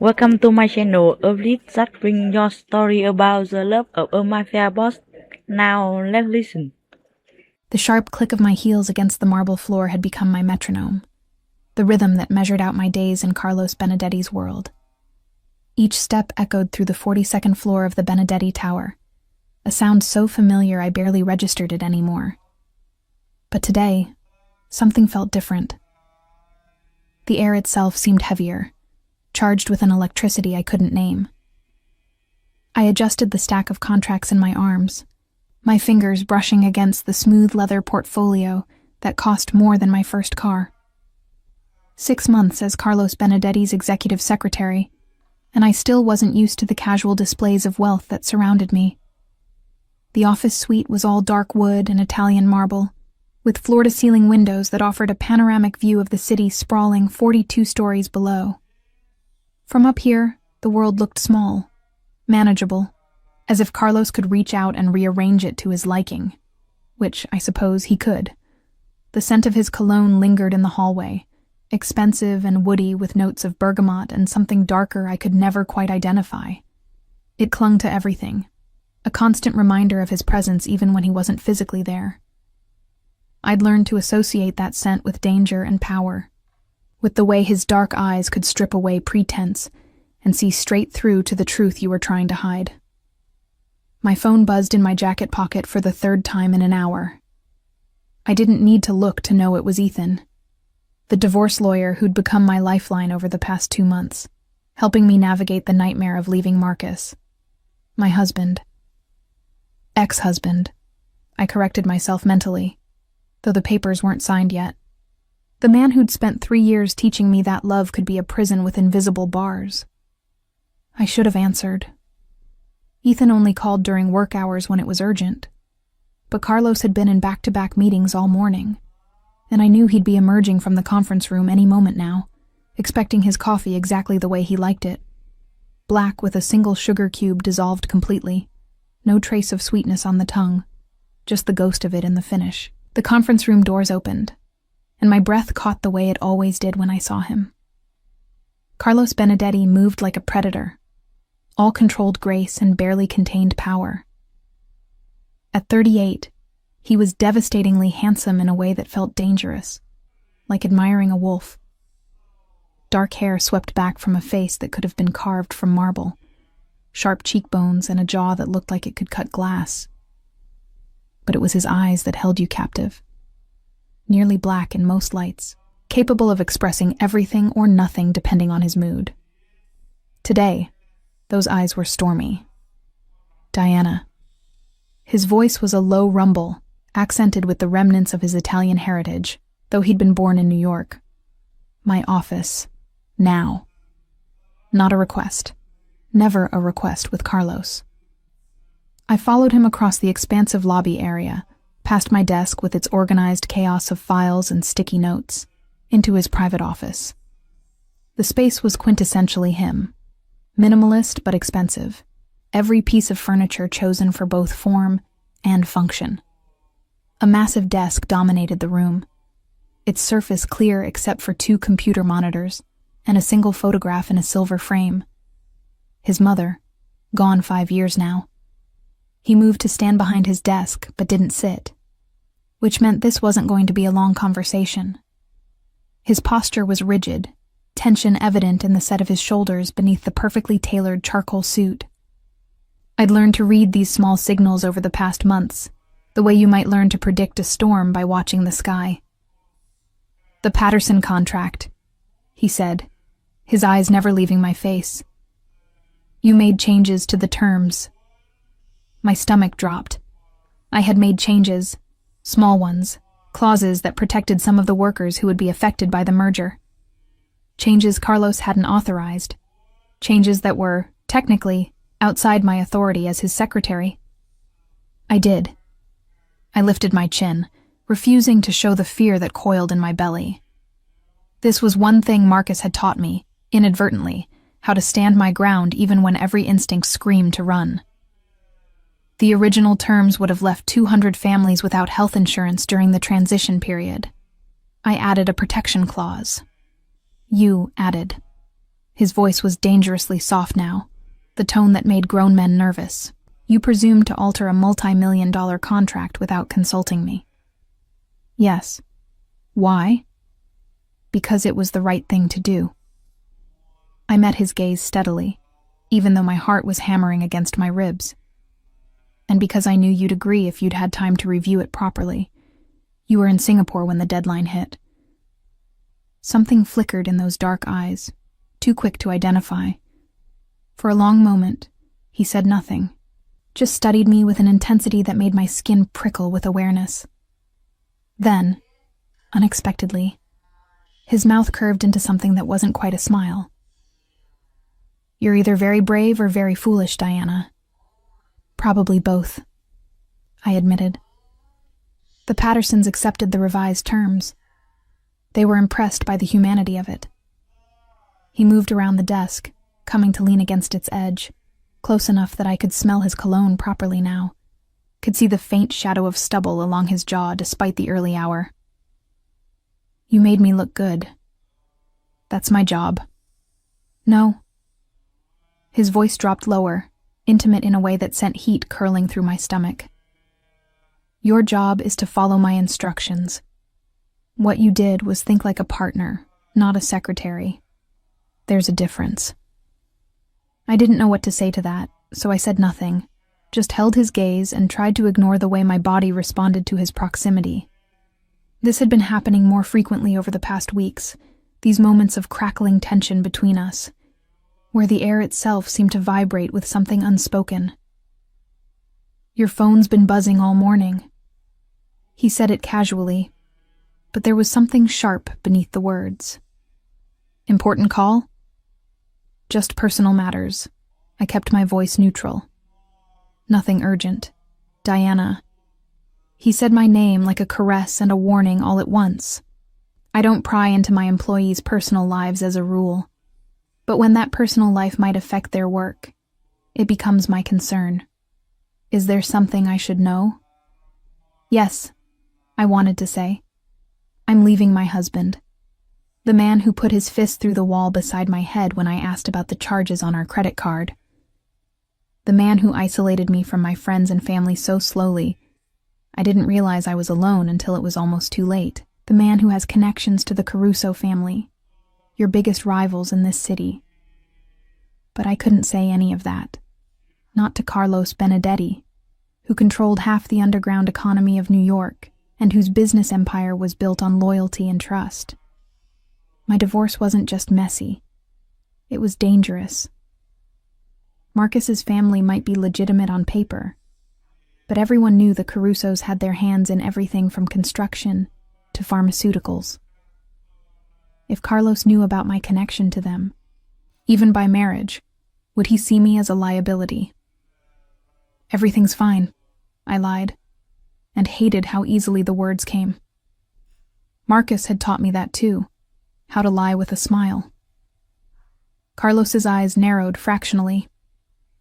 Welcome to my channel, a list that brings your story about the love of a mafia boss. Now let's listen. The sharp click of my heels against the marble floor had become my metronome, the rhythm that measured out my days in Carlos Benedetti's world. Each step echoed through the 42nd floor of the Benedetti Tower, a sound so familiar I barely registered it anymore. But today, something felt different. The air itself seemed heavier, charged with an electricity I couldn't name. I adjusted the stack of contracts in my arms, my fingers brushing against the smooth leather portfolio that cost more than my first car. 6 months as Carlos Benedetti's executive secretary, and I still wasn't used to the casual displays of wealth that surrounded me. The office suite was all dark wood and Italian marble, with floor-to-ceiling windows that offered a panoramic view of the city sprawling 42 stories below. From up here, the world looked small, manageable, as if Carlos could reach out and rearrange it to his liking, which I suppose he could. The scent of his cologne lingered in the hallway, expensive and woody with notes of bergamot and something darker I could never quite identify. It clung to everything, a constant reminder of his presence even when he wasn't physically there. I'd learned to associate that scent with danger and power, with the way his dark eyes could strip away pretense and see straight through to the truth you were trying to hide. My phone buzzed in my jacket pocket for the 3rd time in an hour. I didn't need to look to know it was Ethan, the divorce lawyer who'd become my lifeline over the past 2 months, helping me navigate the nightmare of leaving Marcus. My husband. Ex-husband. I corrected myself mentally, though the papers weren't signed yet. The man who'd spent 3 years teaching me that love could be a prison with invisible bars. I should have answered. Ethan only called during work hours when it was urgent, but Carlos had been in back-to-back meetings all morning, and I knew he'd be emerging from the conference room any moment now, expecting his coffee exactly the way he liked it. Black with a single sugar cube dissolved completely, no trace of sweetness on the tongue, just the ghost of it in the finish. The conference room doors opened, and my breath caught the way it always did when I saw him. Carlos Benedetti moved like a predator, all controlled grace and barely contained power. At 38, he was devastatingly handsome in a way that felt dangerous, like admiring a wolf. Dark hair swept back from a face that could have been carved from marble, sharp cheekbones and a jaw that looked like it could cut glass. But it was his eyes that held you captive. Nearly black in most lights, capable of expressing everything or nothing depending on his mood. Today, those eyes were stormy. Diana. His voice was a low rumble, accented with the remnants of his Italian heritage, though he'd been born in New York. My office. Now. Not a request. Never a request with Carlos. I followed him across the expansive lobby area, past my desk with its organized chaos of files and sticky notes, into his private office. The space was quintessentially him. Minimalist but expensive, every piece of furniture chosen for both form and function. A massive desk dominated the room, its surface clear except for 2 computer monitors and a single photograph in a silver frame. His mother, gone 5 years now. He moved to stand behind his desk, but didn't sit, which meant this wasn't going to be a long conversation. His posture was rigid, tension evident in the set of his shoulders beneath the perfectly tailored charcoal suit. I'd learned to read these small signals over the past months, the way you might learn to predict a storm by watching the sky. "The Patterson contract," he said, his eyes never leaving my face. "You made changes to the terms." My stomach dropped. I had made changes, small ones, clauses that protected some of the workers who would be affected by the merger. Changes Carlos hadn't authorized. Changes that were, technically, outside my authority as his secretary. I did. I lifted my chin, refusing to show the fear that coiled in my belly. This was one thing Marcus had taught me, inadvertently, how to stand my ground even when every instinct screamed to run. The original terms would have left 200 families without health insurance during the transition period. I added a protection clause. You added. His voice was dangerously soft now, the tone that made grown men nervous. You presumed to alter a multi-million-dollar contract without consulting me. Yes. Why? Because it was the right thing to do. I met his gaze steadily, even though my heart was hammering against my ribs. And because I knew you'd agree if you'd had time to review it properly. You were in Singapore when the deadline hit. Something flickered in those dark eyes, too quick to identify. For a long moment, he said nothing, just studied me with an intensity that made my skin prickle with awareness. Then, unexpectedly, his mouth curved into something that wasn't quite a smile. You're either very brave or very foolish, Diana. Probably both, I admitted. The Pattersons accepted the revised terms. They were impressed by the humanity of it. He moved around the desk, coming to lean against its edge, close enough that I could smell his cologne properly now, could see the faint shadow of stubble along his jaw despite the early hour. You made me look good. That's my job. No. His voice dropped lower, intimate in a way that sent heat curling through my stomach. Your job is to follow my instructions. What you did was think like a partner, not a secretary. There's a difference. I didn't know what to say to that, so I said nothing, just held his gaze and tried to ignore the way my body responded to his proximity. This had been happening more frequently over the past weeks, these moments of crackling tension between us, where the air itself seemed to vibrate with something unspoken. Your phone's been buzzing all morning. He said it casually, but there was something sharp beneath the words. Important call? Just personal matters. I kept my voice neutral. Nothing urgent. Diana. He said my name like a caress and a warning all at once. I don't pry into my employees' personal lives as a rule, but when that personal life might affect their work, it becomes my concern. Is there something I should know? Yes, I wanted to say. I'm leaving my husband. The man who put his fist through the wall beside my head when I asked about the charges on our credit card. The man who isolated me from my friends and family so slowly, I didn't realize I was alone until it was almost too late. The man who has connections to the Caruso family, your biggest rivals in this city. But I couldn't say any of that. Not to Carlos Benedetti, who controlled half the underground economy of New York and whose business empire was built on loyalty and trust. My divorce wasn't just messy. It was dangerous. Marcus's family might be legitimate on paper, but everyone knew the Carusos had their hands in everything from construction to pharmaceuticals. If Carlos knew about my connection to them, even by marriage, would he see me as a liability? Everything's fine, I lied, and hated how easily the words came. Marcus had taught me that too, how to lie with a smile. Carlos's eyes narrowed fractionally.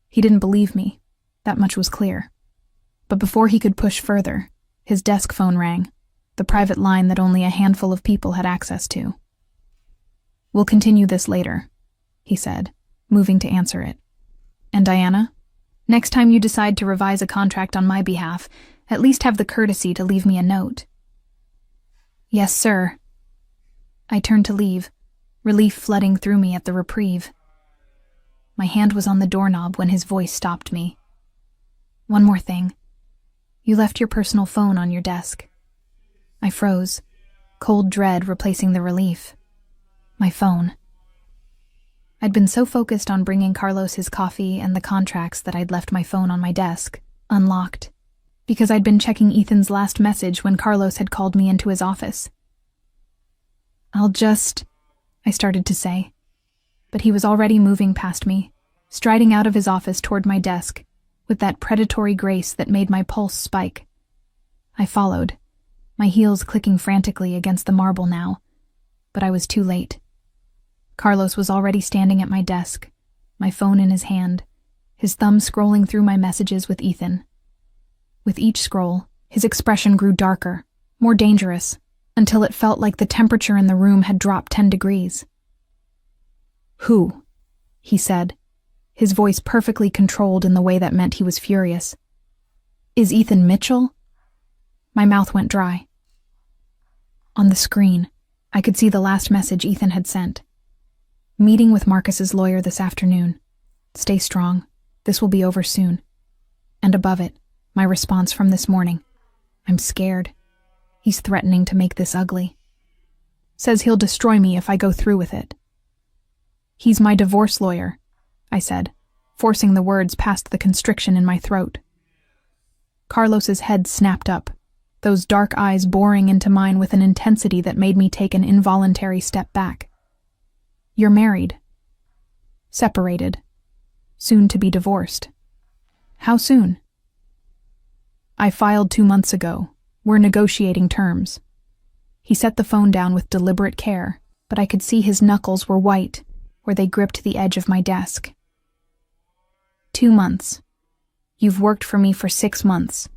He didn't believe me, that much was clear. But before he could push further, his desk phone rang, the private line that only a handful of people had access to. We'll continue this later, he said, moving to answer it. And Diana, next time you decide to revise a contract on my behalf, at least have the courtesy to leave me a note. Yes, sir. I turned to leave, relief flooding through me at the reprieve. My hand was on the doorknob when his voice stopped me. One more thing. You left your personal phone on your desk. I froze, cold dread replacing the relief. My phone. I'd been so focused on bringing Carlos his coffee and the contracts that I'd left my phone on my desk, unlocked, because I'd been checking Ethan's last message when Carlos had called me into his office. I started to say, but he was already moving past me, striding out of his office toward my desk, with that predatory grace that made my pulse spike. I followed, my heels clicking frantically against the marble now, but I was too late. Carlos was already standing at my desk, my phone in his hand, his thumb scrolling through my messages with Ethan. With each scroll, his expression grew darker, more dangerous, until it felt like the temperature in the room had dropped 10 degrees. Who? He said, his voice perfectly controlled in the way that meant he was furious. Is Ethan Mitchell? My mouth went dry. On the screen, I could see the last message Ethan had sent. Meeting with Marcus's lawyer this afternoon. Stay strong. This will be over soon. And above it, my response from this morning. I'm scared. He's threatening to make this ugly. Says he'll destroy me if I go through with it. He's my divorce lawyer, I said, forcing the words past the constriction in my throat. Carlos's head snapped up, those dark eyes boring into mine with an intensity that made me take an involuntary step back. You're married. Separated. Soon to be divorced. How soon? I filed 2 months ago. We're negotiating terms. He set the phone down with deliberate care, but I could see his knuckles were white where they gripped the edge of my desk. 2 months. You've worked for me for 6 months,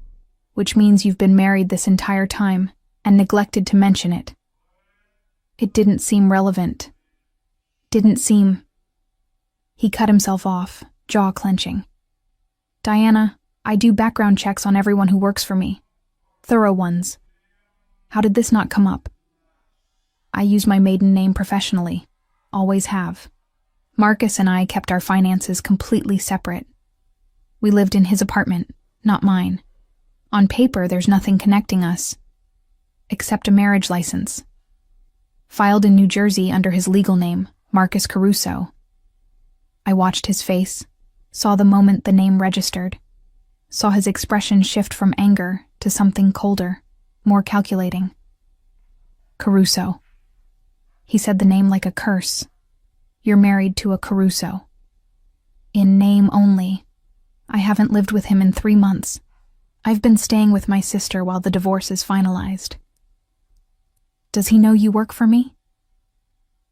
which means you've been married this entire time and neglected to mention it. It didn't seem relevant. He cut himself off, jaw clenching. Diana, I do background checks on everyone who works for me. Thorough ones. How did this not come up? I use my maiden name professionally. Always have. Marcus and I kept our finances completely separate. We lived in his apartment, not mine. On paper, there's nothing connecting us, except a marriage license. Filed in New Jersey under his legal name, Marcus Caruso. I watched his face, saw the moment the name registered, saw his expression shift from anger to something colder, more calculating. Caruso. He said the name like a curse. You're married to a Caruso. In name only. I haven't lived with him in 3 months. I've been staying with my sister while the divorce is finalized. Does he know you work for me?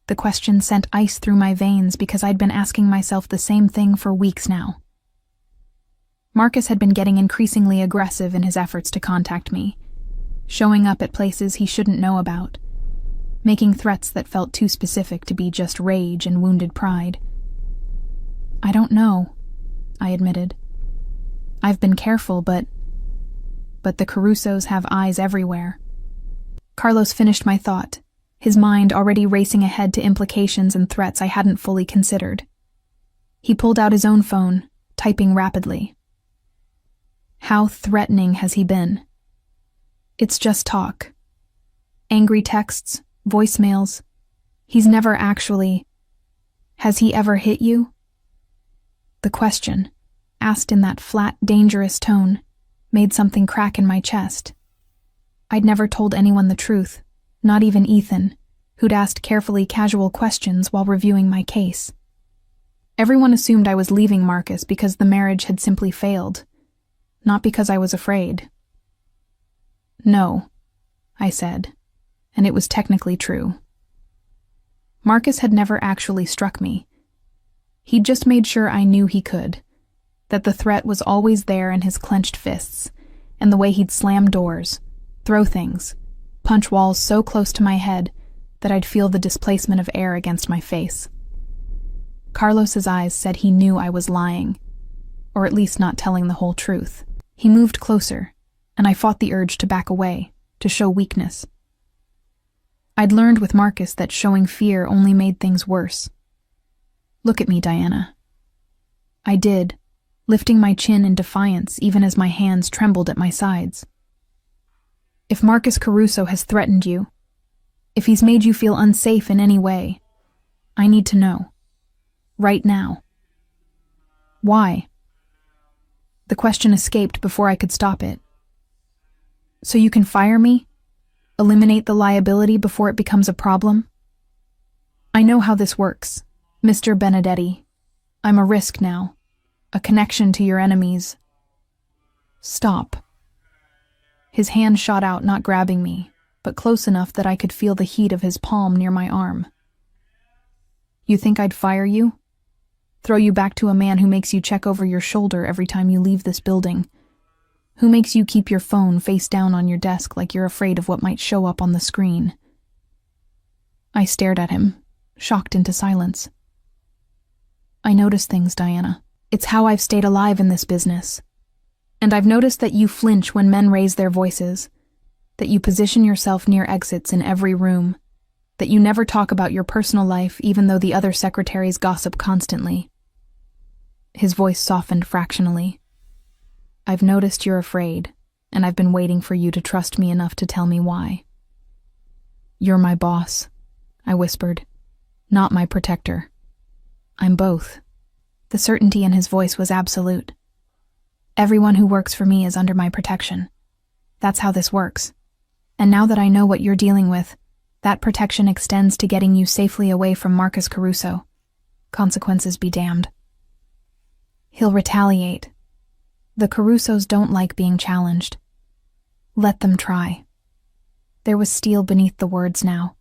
The question sent ice through my veins because I'd been asking myself the same thing for weeks now. Marcus had been getting increasingly aggressive in his efforts to contact me, showing up at places he shouldn't know about, making threats that felt too specific to be just rage and wounded pride. I don't know, I admitted. I've been careful, but the Carusos have eyes everywhere. Carlos finished my thought, his mind already racing ahead to implications and threats I hadn't fully considered. He pulled out his own phone, typing rapidly. How threatening has he been? It's just talk. Angry texts, voicemails. He's never actually... Has he ever hit you? The question, asked in that flat, dangerous tone, made something crack in my chest. I'd never told anyone the truth, not even Ethan, who'd asked carefully casual questions while reviewing my case. Everyone assumed I was leaving Marcus because the marriage had simply failed, not because I was afraid. No, I said, and it was technically true. Marcus had never actually struck me. He'd just made sure I knew he could, that the threat was always there in his clenched fists, and the way he'd slam doors, throw things, punch walls so close to my head that I'd feel the displacement of air against my face. Carlos's eyes said he knew I was lying, or at least not telling the whole truth. He moved closer, and I fought the urge to back away, to show weakness. I'd learned with Marcus that showing fear only made things worse. Look at me, Diana. I did, lifting my chin in defiance even as my hands trembled at my sides. If Marcus Caruso has threatened you, if he's made you feel unsafe in any way, I need to know. Right now. Why? The question escaped before I could stop it. So you can fire me? Eliminate the liability before it becomes a problem? I know how this works, Mr. Benedetti. I'm a risk now, a connection to your enemies. Stop. His hand shot out, not grabbing me, but close enough that I could feel the heat of his palm near my arm. You think I'd fire you? Throw you back to a man who makes you check over your shoulder every time you leave this building? Who makes you keep your phone face down on your desk like you're afraid of what might show up on the screen? I stared at him, shocked into silence. I notice things, Diana. It's how I've stayed alive in this business. And I've noticed that you flinch when men raise their voices, that you position yourself near exits in every room, that you never talk about your personal life even though the other secretaries gossip constantly. His voice softened fractionally. I've noticed you're afraid, and I've been waiting for you to trust me enough to tell me why. You're my boss, I whispered, not my protector. I'm both. The certainty in his voice was absolute. Everyone who works for me is under my protection. That's how this works. And now that I know what you're dealing with, that protection extends to getting you safely away from Marcus Caruso. Consequences be damned. He'll retaliate. The Carusos don't like being challenged. Let them try. There was steel beneath the words now,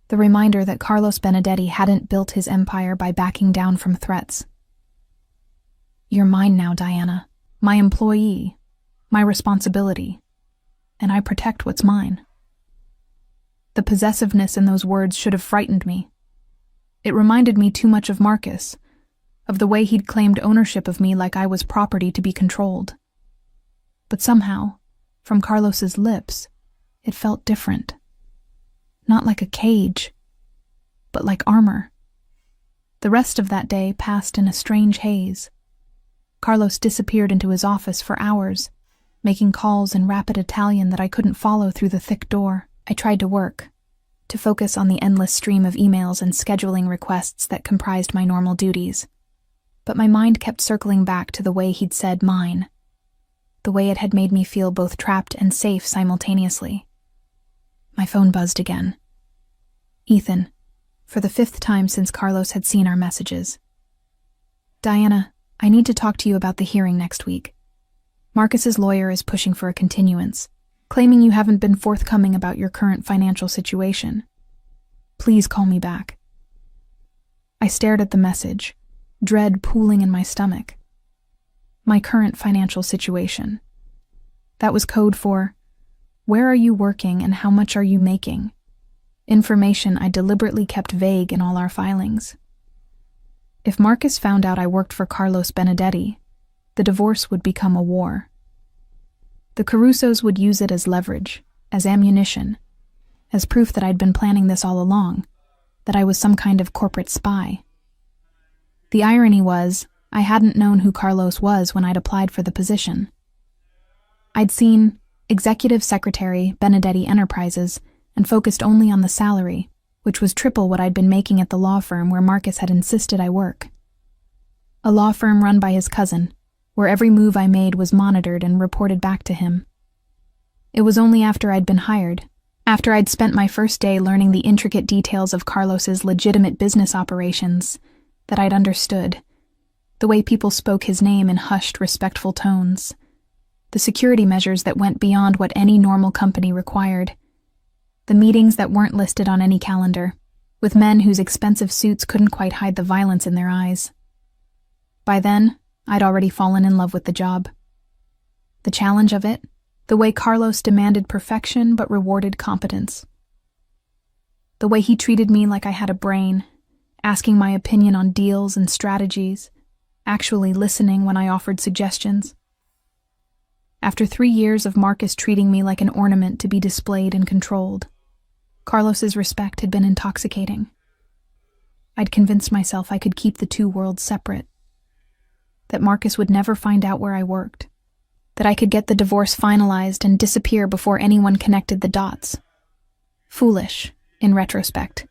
the reminder that Carlos Benedetti hadn't built his empire by backing down from threats. You're mine now, Diana. My employee. My responsibility. And I protect what's mine. The possessiveness in those words should have frightened me. It reminded me too much of Marcus, of the way he'd claimed ownership of me like I was property to be controlled. But somehow, from Carlos's lips, it felt different. Not like a cage, but like armor. The rest of that day passed in a strange haze. Carlos disappeared into his office for hours, making calls in rapid Italian that I couldn't follow through the thick door. I tried to work, to focus on the endless stream of emails and scheduling requests that comprised my normal duties. But my mind kept circling back to the way he'd said mine, the way it had made me feel both trapped and safe simultaneously. My phone buzzed again. Ethan, for the 5th time since Carlos had seen our messages. Diana, I need to talk to you about the hearing next week. Marcus's lawyer is pushing for a continuance, claiming you haven't been forthcoming about your current financial situation. Please call me back. I stared at the message, dread pooling in my stomach. My current financial situation. That was code for, where are you working and how much are you making? Information I deliberately kept vague in all our filings. If Marcus found out I worked for Carlos Benedetti, the divorce would become a war. The Carusos would use it as leverage, as ammunition, as proof that I'd been planning this all along, that I was some kind of corporate spy. The irony was, I hadn't known who Carlos was when I'd applied for the position. I'd seen Executive Secretary, Benedetti Enterprises, and focused only on the salary, which was triple what I'd been making at the law firm where Marcus had insisted I work. A law firm run by his cousin, where every move I made was monitored and reported back to him. It was only after I'd been hired, after I'd spent my first day learning the intricate details of Carlos's legitimate business operations, that I'd understood. The way people spoke his name in hushed, respectful tones. The security measures that went beyond what any normal company required. The meetings that weren't listed on any calendar, with men whose expensive suits couldn't quite hide the violence in their eyes. By then, I'd already fallen in love with the job. The challenge of it, the way Carlos demanded perfection but rewarded competence. The way he treated me like I had a brain, asking my opinion on deals and strategies, actually listening when I offered suggestions. After 3 years of Marcus treating me like an ornament to be displayed and controlled, Carlos's respect had been intoxicating. I'd convinced myself I could keep the two worlds separate. That Marcus would never find out where I worked. That I could get the divorce finalized and disappear before anyone connected the dots. Foolish, in retrospect.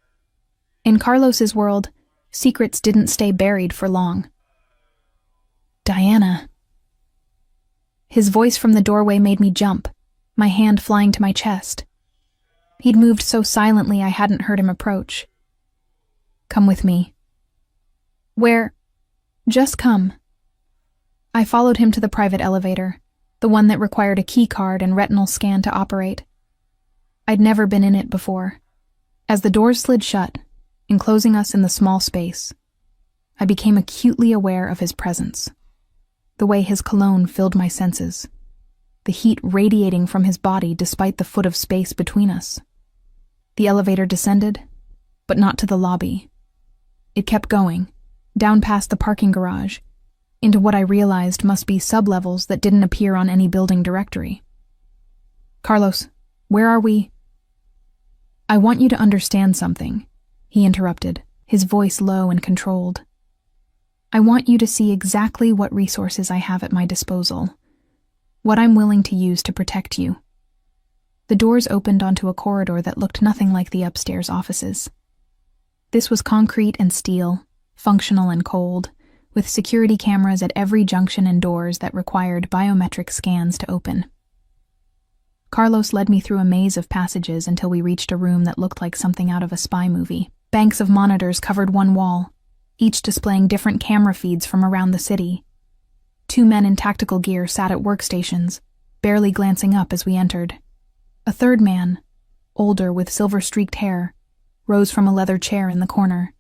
In Carlos's world, secrets didn't stay buried for long. Diana. His voice from the doorway made me jump, my hand flying to my chest. He'd moved so silently I hadn't heard him approach. Come with me. Where? Just come. I followed him to the private elevator, the one that required a key card and retinal scan to operate. I'd never been in it before. As the doors slid shut, enclosing us in the small space, I became acutely aware of his presence. The way his cologne filled my senses, the heat radiating from his body despite the foot of space between us. The elevator descended, but not to the lobby. It kept going, down past the parking garage, into what I realized must be sublevels that didn't appear on any building directory. "Carlos, where are we?" "I want you to understand something," he interrupted, his voice low and controlled. "I want you to see exactly what resources I have at my disposal, what I'm willing to use to protect you." The doors opened onto a corridor that looked nothing like the upstairs offices. This was concrete and steel, functional and cold, with security cameras at every junction and doors that required biometric scans to open. Carlos led me through a maze of passages until we reached a room that looked like something out of a spy movie. Banks of monitors covered one wall, each displaying different camera feeds from around the city. 2 men in tactical gear sat at workstations, barely glancing up as we entered. A third man, older with silver-streaked hair, rose from a leather chair in the corner.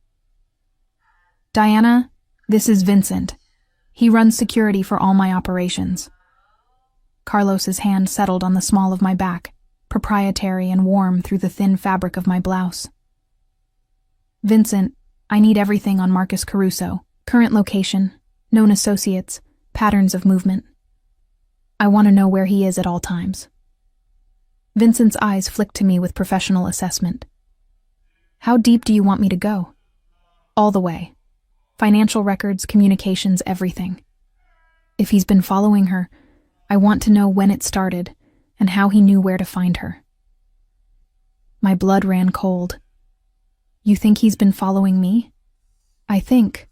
"Diana, this is Vincent. He runs security for all my operations." Carlos's hand settled on the small of my back, proprietary and warm through the thin fabric of my blouse. "Vincent, I need everything on Marcus Caruso, current location, known associates, patterns of movement. I want to know where he is at all times." Vincent's eyes flicked to me with professional assessment. "How deep do you want me to go?" "All the way. Financial records, communications, everything. If he's been following her, I want to know when it started and how he knew where to find her." My blood ran cold. "You think he's been following me?" "I think,"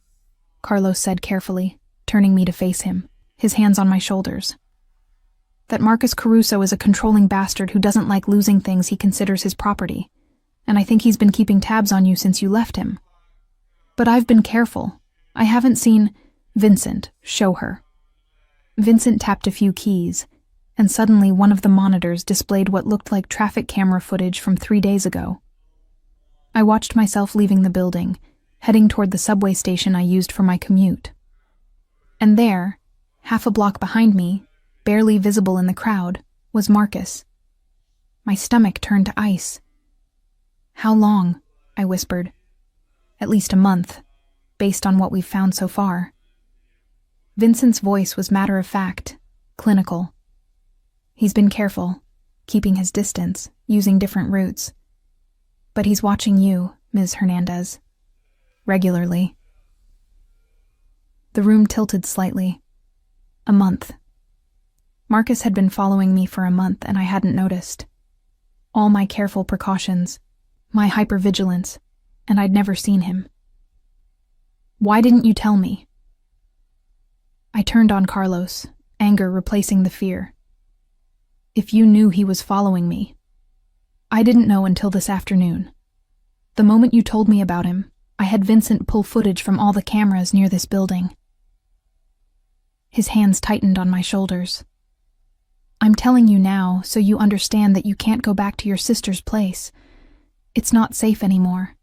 Carlos said carefully, turning me to face him, his hands on my shoulders, "that Marcus Caruso is a controlling bastard who doesn't like losing things he considers his property, and I think he's been keeping tabs on you since you left him. But I've been careful. I haven't seen—" "Vincent, show her." Vincent tapped a few keys, and suddenly one of the monitors displayed what looked like traffic camera footage from 3 days ago. I watched myself leaving the building, heading toward the subway station I used for my commute. And there, half a block behind me, barely visible in the crowd, was Marcus. My stomach turned to ice. "How long?" I whispered. "At least a month, based on what we've found so far." Vincent's voice was matter-of-fact, clinical. "He's been careful, keeping his distance, using different routes. But he's watching you, Ms. Hernandez. Regularly." The room tilted slightly. A month. Marcus had been following me for a month and I hadn't noticed. All my careful precautions, my hypervigilance, and I'd never seen him. "Why didn't you tell me?" I turned on Carlos, anger replacing the fear. "If you knew he was following me." "I didn't know until this afternoon. The moment you told me about him, I had Vincent pull footage from all the cameras near this building." His hands tightened on my shoulders. "I'm telling you now so you understand that you can't go back to your sister's place. It's not safe anymore.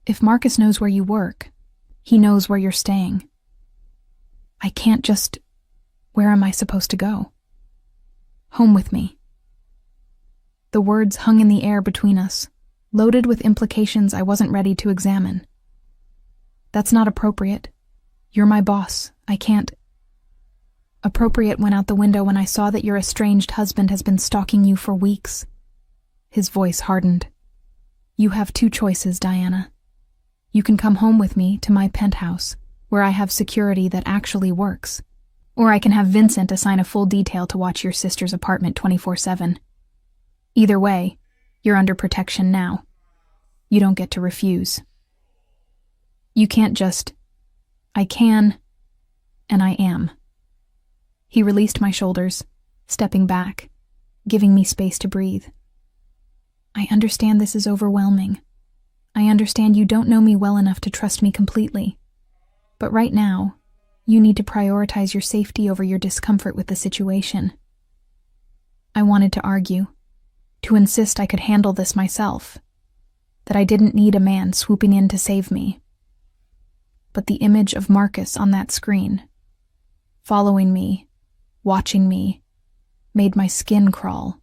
If Marcus knows where you work, he knows where you're staying. I can't just— Where am I supposed to go?" "Home with me." The words hung in the air between us, loaded with implications I wasn't ready to examine. "That's not appropriate. You're my boss. I can't—" "Appropriate went out the window when I saw that your estranged husband has been stalking you for weeks." His voice hardened. "You have 2 choices, Diana. You can come home with me to my penthouse, where I have security that actually works, or I can have Vincent assign a full detail to watch your sister's apartment 24/7. Either way, you're under protection now. You don't get to refuse." "You can't just—" "I can, and I am." He released my shoulders, stepping back, giving me space to breathe. "I understand this is overwhelming. I understand you don't know me well enough to trust me completely. But right now, you need to prioritize your safety over your discomfort with the situation." I wanted to argue, to insist I could handle this myself, that I didn't need a man swooping in to save me. But the image of Marcus on that screen, following me, watching me, made my skin crawl.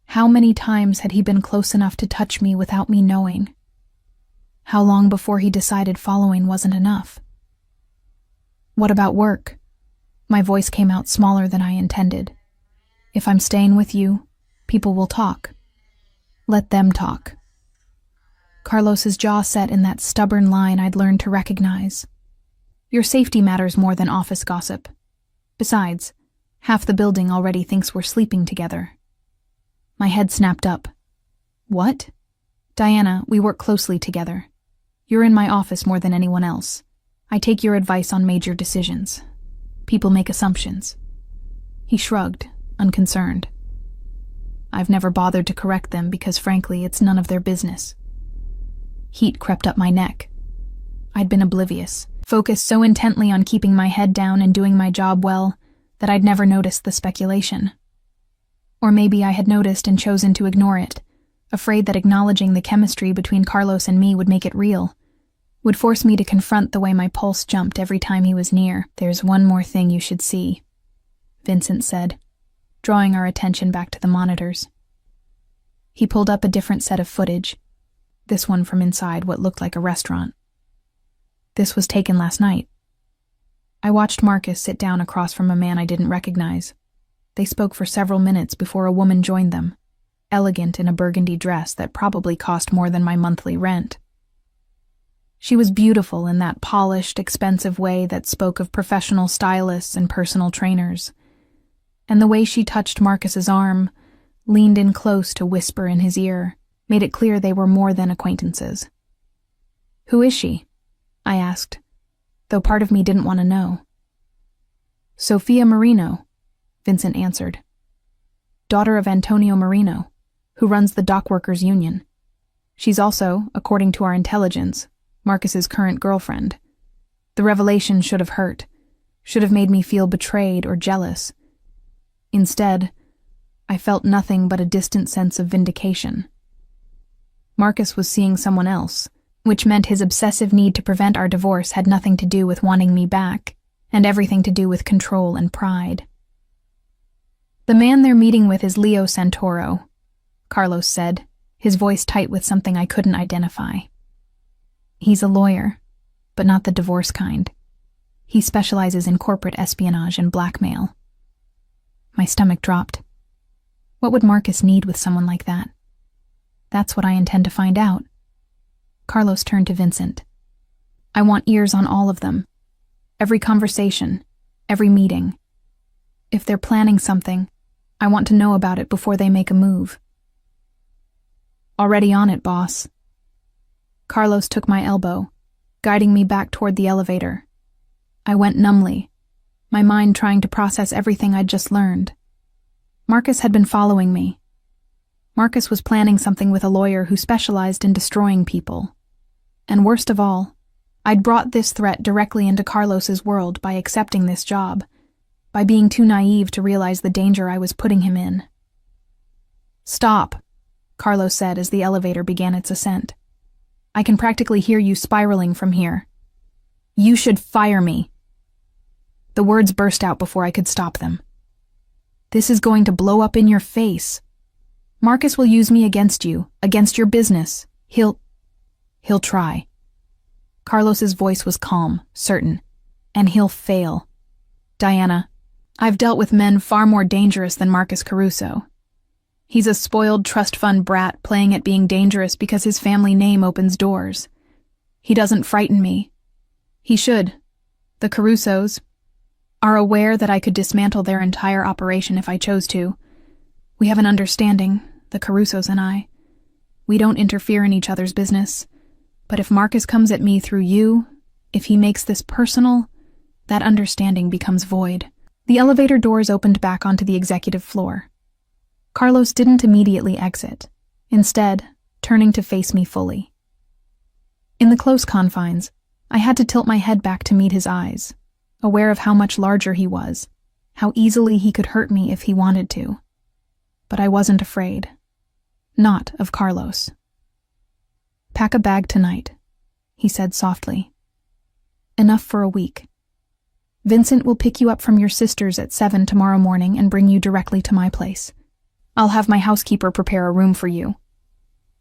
How many times had he been close enough to touch me without me knowing? How long before he decided following wasn't enough? What about work? My voice came out smaller than I intended. If I'm staying with you, people will talk. Let them talk. Carlos's jaw set in that stubborn line I'd learned to recognize. Your safety matters more than office gossip. Besides, half the building already thinks we're sleeping together. My head snapped up. What? Diana, we work closely together. You're in my office more than anyone else. I take your advice on major decisions. People make assumptions. He shrugged, unconcerned. I've never bothered to correct them because, frankly, it's none of their business. Heat crept up my neck. I'd been oblivious, focused so intently on keeping my head down and doing my job well that I'd never noticed the speculation. Or maybe I had noticed and chosen to ignore it, afraid that acknowledging the chemistry between Carlos and me would make it real, would force me to confront the way my pulse jumped every time he was near. There's one more thing you should see, Vincent said, drawing our attention back to the monitors. He pulled up a different set of footage, this one from inside what looked like a restaurant. This was taken last night. I watched Marcus sit down across from a man I didn't recognize. They spoke for several minutes before a woman joined them, elegant in a burgundy dress that probably cost more than my monthly rent. She was beautiful in that polished, expensive way that spoke of professional stylists and personal trainers. And the way she touched Marcus's arm, leaned in close to whisper in his ear, made it clear they were more than acquaintances. Who is she? I asked, though part of me didn't want to know. Sofia Marino, Vincent answered. Daughter of Antonio Marino, who runs the dockworkers union. She's also, according to our intelligence, Marcus's current girlfriend. The revelation should have hurt, should have made me feel betrayed or jealous. Instead, I felt nothing but a distant sense of vindication. Marcus was seeing someone else, which meant his obsessive need to prevent our divorce had nothing to do with wanting me back, and everything to do with control and pride. The man they're meeting with is Leo Santoro, Carlos said, his voice tight with something I couldn't identify. He's a lawyer, but not the divorce kind. He specializes in corporate espionage and blackmail. My stomach dropped. What would Marcus need with someone like that? That's what I intend to find out. Carlos turned to Vincent. I want ears on all of them. Every conversation, every meeting. If they're planning something, I want to know about it before they make a move. Already on it, boss. Carlos took my elbow, guiding me back toward the elevator. I went numbly, my mind trying to process everything I'd just learned. Marcus had been following me. Marcus was planning something with a lawyer who specialized in destroying people. And worst of all, I'd brought this threat directly into Carlos's world by accepting this job, by being too naive to realize the danger I was putting him in. Stop, Carlos said as the elevator began its ascent. I can practically hear you spiraling from here. You should fire me. The words burst out before I could stop them. This is going to blow up in your face. Marcus will use me against you, against your business. He'll try. Carlos's voice was calm, certain. And he'll fail. Diana, I've dealt with men far more dangerous than Marcus Caruso. He's a spoiled trust fund brat playing at being dangerous because his family name opens doors. He doesn't frighten me. He should. The Carusos are aware that I could dismantle their entire operation if I chose to. We have an understanding, the Carusos and I. We don't interfere in each other's business. But if Marcus comes at me through you, if he makes this personal, that understanding becomes void. The elevator doors opened back onto the executive floor. Carlos didn't immediately exit, instead, turning to face me fully. In the close confines, I had to tilt my head back to meet his eyes, aware of how much larger he was, how easily he could hurt me if he wanted to. But I wasn't afraid. Not of Carlos. Pack a bag tonight, he said softly. Enough for a week. Vincent will pick you up from your sister's at 7 tomorrow morning and bring you directly to my place. I'll have my housekeeper prepare a room for you.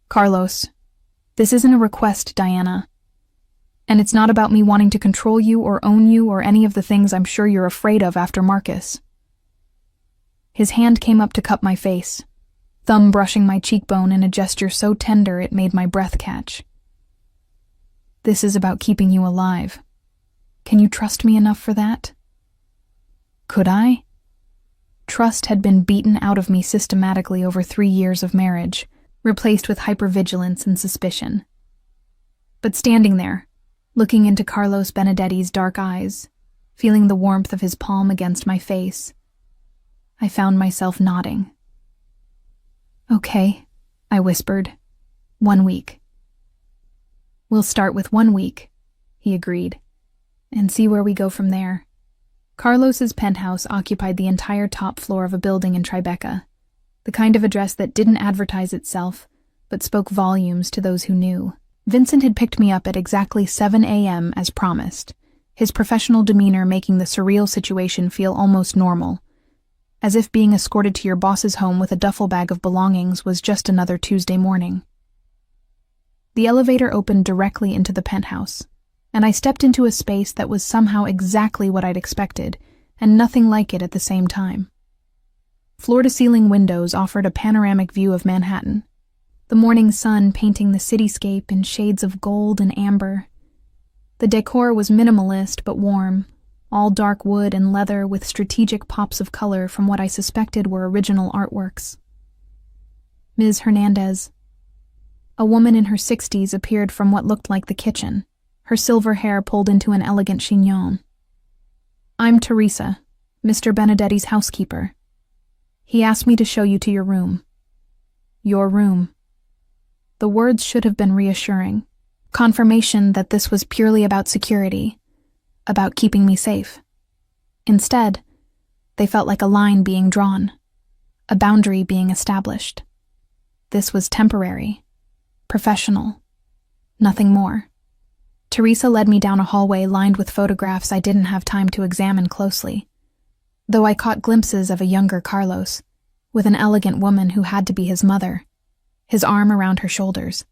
Carlos, This isn't a request, Diana. And it's not about me wanting to control you or own you or any of the things I'm sure you're afraid of after Marcus. His hand came up to cup my face, thumb brushing my cheekbone in a gesture so tender it made my breath catch. This is about keeping you alive. Can you trust me enough for that? Could I? Trust had been beaten out of me systematically over 3 years of marriage, replaced with hypervigilance and suspicion. But standing there, looking into Carlos Benedetti's dark eyes, feeling the warmth of his palm against my face, I found myself nodding. Okay, I whispered. 1 week. We'll start with 1 week, he agreed, and see where we go from there. Carlos's penthouse occupied the entire top floor of a building in Tribeca, the kind of address that didn't advertise itself, but spoke volumes to those who knew. Vincent had picked me up at exactly 7 a.m. as promised, his professional demeanor making the surreal situation feel almost normal, as if being escorted to your boss's home with a duffel bag of belongings was just another Tuesday morning. The elevator opened directly into the penthouse, and I stepped into a space that was somehow exactly what I'd expected, and nothing like it at the same time. Floor-to-ceiling windows offered a panoramic view of Manhattan, the morning sun painting the cityscape in shades of gold and amber. The decor was minimalist but warm, all dark wood and leather with strategic pops of color from what I suspected were original artworks. Ms. Hernandez. A woman in her 60s appeared from what looked like the kitchen, her silver hair pulled into an elegant chignon. I'm Teresa, Mr. Benedetti's housekeeper. He asked me to show you to your room. Your room. The words should have been reassuring, confirmation that this was purely about security, about keeping me safe. Instead, they felt like a line being drawn, a boundary being established. This was temporary, professional, nothing more. Teresa led me down a hallway lined with photographs I didn't have time to examine closely, though I caught glimpses of a younger Carlos, with an elegant woman who had to be his mother, his arm around her shoulders,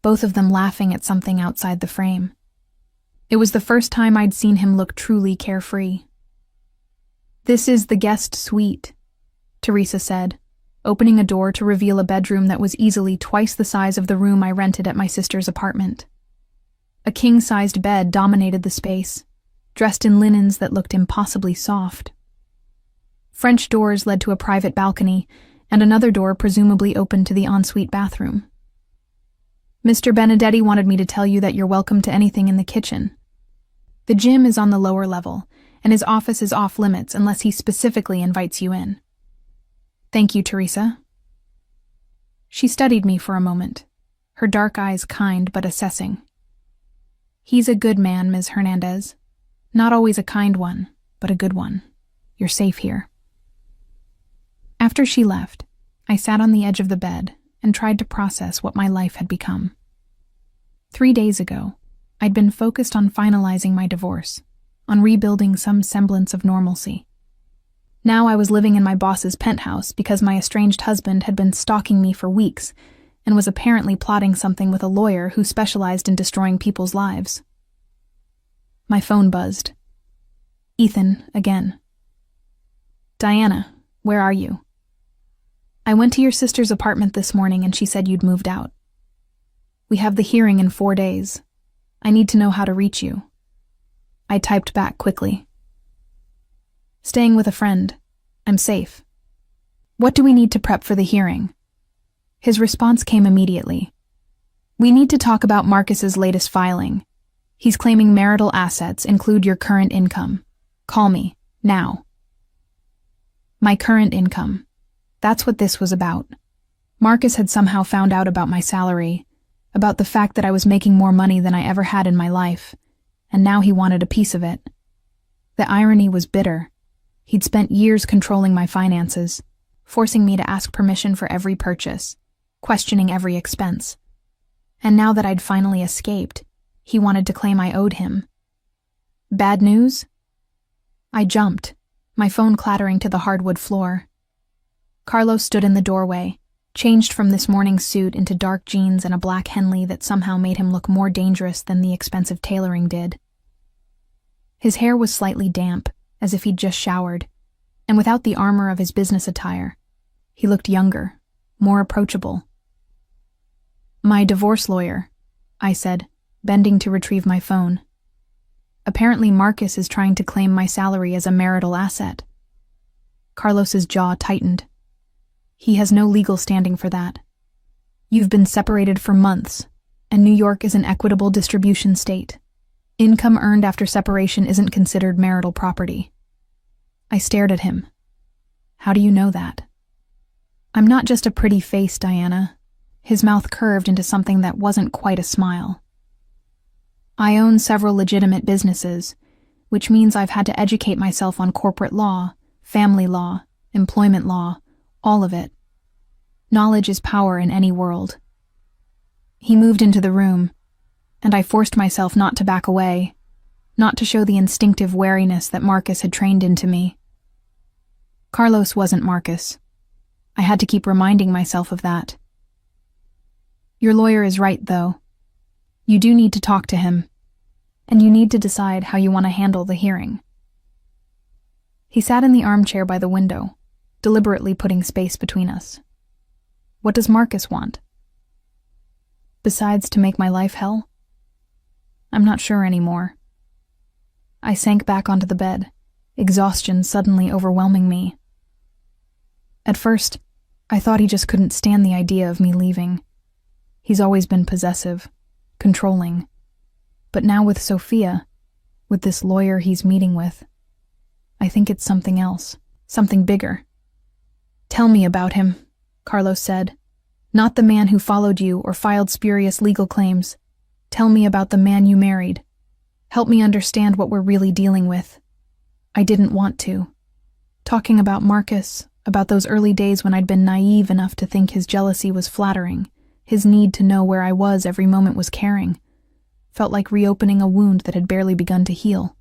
both of them laughing at something outside the frame. It was the first time I'd seen him look truly carefree. This is the guest suite, Teresa said, opening a door to reveal a bedroom that was easily twice the size of the room I rented at my sister's apartment. A king-sized bed dominated the space, dressed in linens that looked impossibly soft. French doors led to a private balcony, and another door presumably opened to the ensuite bathroom. Mr. Benedetti wanted me to tell you that you're welcome to anything in the kitchen. The gym is on the lower level, and his office is off-limits unless he specifically invites you in. Thank you, Teresa. She studied me for a moment, her dark eyes kind but assessing. He's a good man, Ms. Hernandez. Not always a kind one, but a good one. You're safe here. After she left, I sat on the edge of the bed and tried to process what my life had become. 3 days ago, I'd been focused on finalizing my divorce, on rebuilding some semblance of normalcy. Now I was living in my boss's penthouse because my estranged husband had been stalking me for weeks and was apparently plotting something with a lawyer who specialized in destroying people's lives. My phone buzzed. Ethan, again. Diana, where are you? I went to your sister's apartment this morning and she said you'd moved out. We have the hearing in 4 days. I need to know how to reach you. I typed back quickly. Staying with a friend. I'm safe. What do we need to prep for the hearing? His response came immediately. We need to talk about Marcus's latest filing. He's claiming marital assets include your current income. Call me, now. My current income. That's what this was about. Marcus had somehow found out about my salary, about the fact that I was making more money than I ever had in my life, and now he wanted a piece of it. The irony was bitter. He'd spent years controlling my finances, forcing me to ask permission for every purchase, questioning every expense. And now that I'd finally escaped, he wanted to claim I owed him. Bad news? I jumped, my phone clattering to the hardwood floor. Carlos stood in the doorway, changed from this morning suit into dark jeans and a black Henley that somehow made him look more dangerous than the expensive tailoring did. His hair was slightly damp, as if he'd just showered, and without the armor of his business attire, he looked younger, more approachable. "My divorce lawyer," I said, bending to retrieve my phone. "Apparently Marcus is trying to claim my salary as a marital asset." Carlos's jaw tightened. "He has no legal standing for that. You've been separated for months, and New York is an equitable distribution state. Income earned after separation isn't considered marital property." I stared at him. "How do you know that?" "I'm not just a pretty face, Diana." His mouth curved into something that wasn't quite a smile. "I own several legitimate businesses, which means I've had to educate myself on corporate law, family law, employment law, all of it. Knowledge is power in any world." He moved into the room, and I forced myself not to back away, not to show the instinctive wariness that Marcus had trained into me. Carlos wasn't Marcus. I had to keep reminding myself of that. "Your lawyer is right, though. You do need to talk to him, and you need to decide how you want to handle the hearing." He sat in the armchair by the window, deliberately putting space between us. "What does Marcus want?" "Besides to make my life hell?" "I'm not sure anymore." I sank back onto the bed, exhaustion suddenly overwhelming me. At first, I thought he just couldn't stand the idea of me leaving. He's always been possessive, controlling. But now with Sophia, with this lawyer he's meeting with, I think it's something else, something bigger. "Tell me about him," Carlos said. "Not the man who followed you or filed spurious legal claims. Tell me about the man you married. Help me understand what we're really dealing with." I didn't want to. Talking about Marcus, about those early days when I'd been naive enough to think his jealousy was flattering, his need to know where I was every moment was caring, felt like reopening a wound that had barely begun to heal.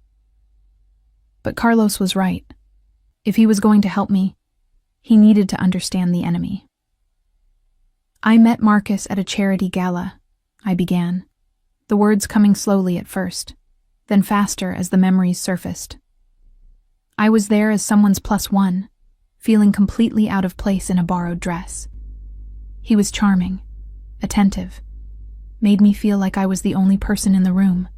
But Carlos was right. If he was going to help me, he needed to understand the enemy. "I met Marcus at a charity gala," I began, the words coming slowly at first, then faster as the memories surfaced. "I was there as someone's plus one, feeling completely out of place in a borrowed dress. He was charming, attentive, made me feel like I was the only person in the room.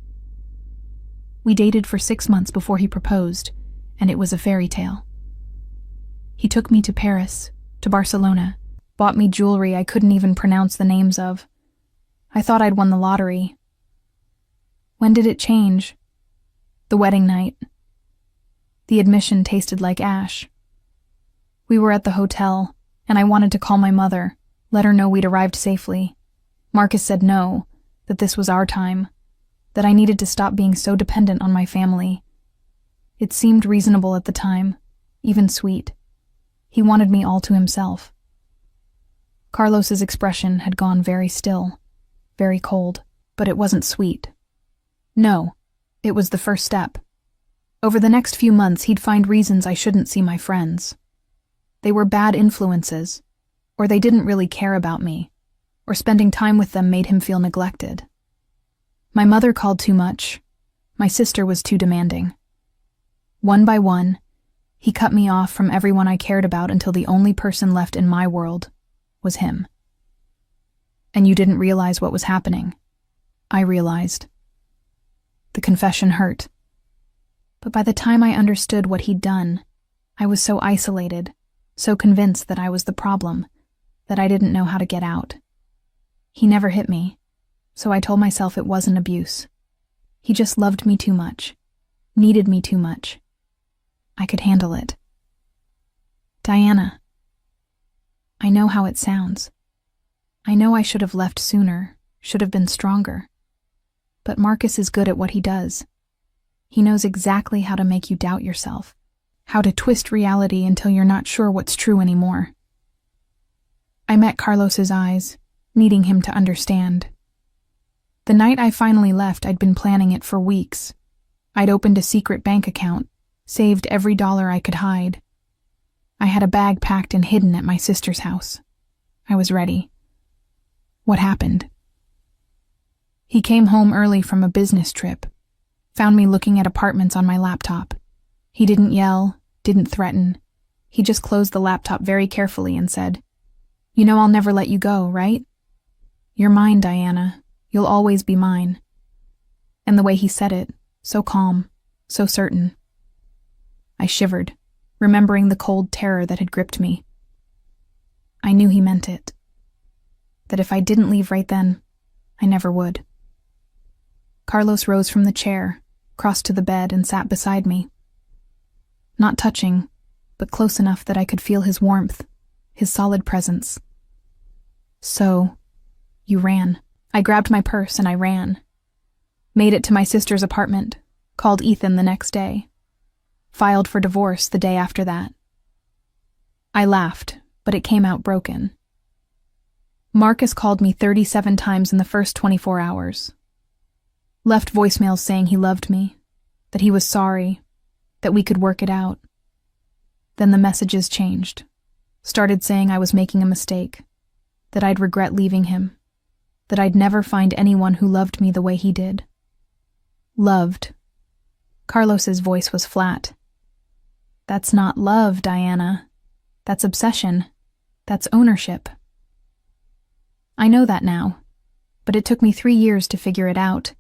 We dated for 6 months before he proposed, and it was a fairy tale. He took me to Paris, to Barcelona, bought me jewelry I couldn't even pronounce the names of. I thought I'd won the lottery. When did it change? The wedding night. The admission tasted like ash. We were at the hotel, and I wanted to call my mother, let her know we'd arrived safely. Marcus said no, that this was our time, that I needed to stop being so dependent on my family. It seemed reasonable at the time, even sweet. He wanted me all to himself. Carlos's expression had gone very still, very cold, but it wasn't sweet. No, it was the first step. Over the next few months, he'd find reasons I shouldn't see my friends. They were bad influences, or they didn't really care about me, or spending time with them made him feel neglected. My mother called too much. My sister was too demanding. One by one, he cut me off from everyone I cared about until the only person left in my world was him. And you didn't realize what was happening. I realized. The confession hurt. But by the time I understood what he'd done, I was so isolated, so convinced that I was the problem, that I didn't know how to get out. He never hit me, so I told myself it wasn't abuse. He just loved me too much, needed me too much. I could handle it. Diana, I know how it sounds. I know I should have left sooner, should have been stronger. But Marcus is good at what he does. He knows exactly how to make you doubt yourself, how to twist reality until you're not sure what's true anymore. I met Carlos's eyes, needing him to understand. The night I finally left, I'd been planning it for weeks. I'd opened a secret bank account, saved every dollar I could hide. I had a bag packed and hidden at my sister's house. I was ready. What happened? He came home early from a business trip, found me looking at apartments on my laptop. He didn't yell, didn't threaten. He just closed the laptop very carefully and said, "You know I'll never let you go, right? You're mine, Diana. You'll always be mine." And the way he said it, so calm, so certain. I shivered, remembering the cold terror that had gripped me. I knew he meant it. That if I didn't leave right then, I never would. Carlos rose from the chair, crossed to the bed, and sat beside me. Not touching, but close enough that I could feel his warmth, his solid presence. "So, you ran." I grabbed my purse and I ran. Made it to my sister's apartment, called Ethan the next day. Filed for divorce the day after that. I laughed, but it came out broken. Marcus called me 37 times in the first 24 hours. Left voicemails saying he loved me, that he was sorry, that we could work it out. Then the messages changed. Started saying I was making a mistake, that I'd regret leaving him, that I'd never find anyone who loved me the way he did. Loved. Carlos's voice was flat. That's not love, Diana. That's obsession. That's ownership. I know that now, but it took me 3 years to figure it out,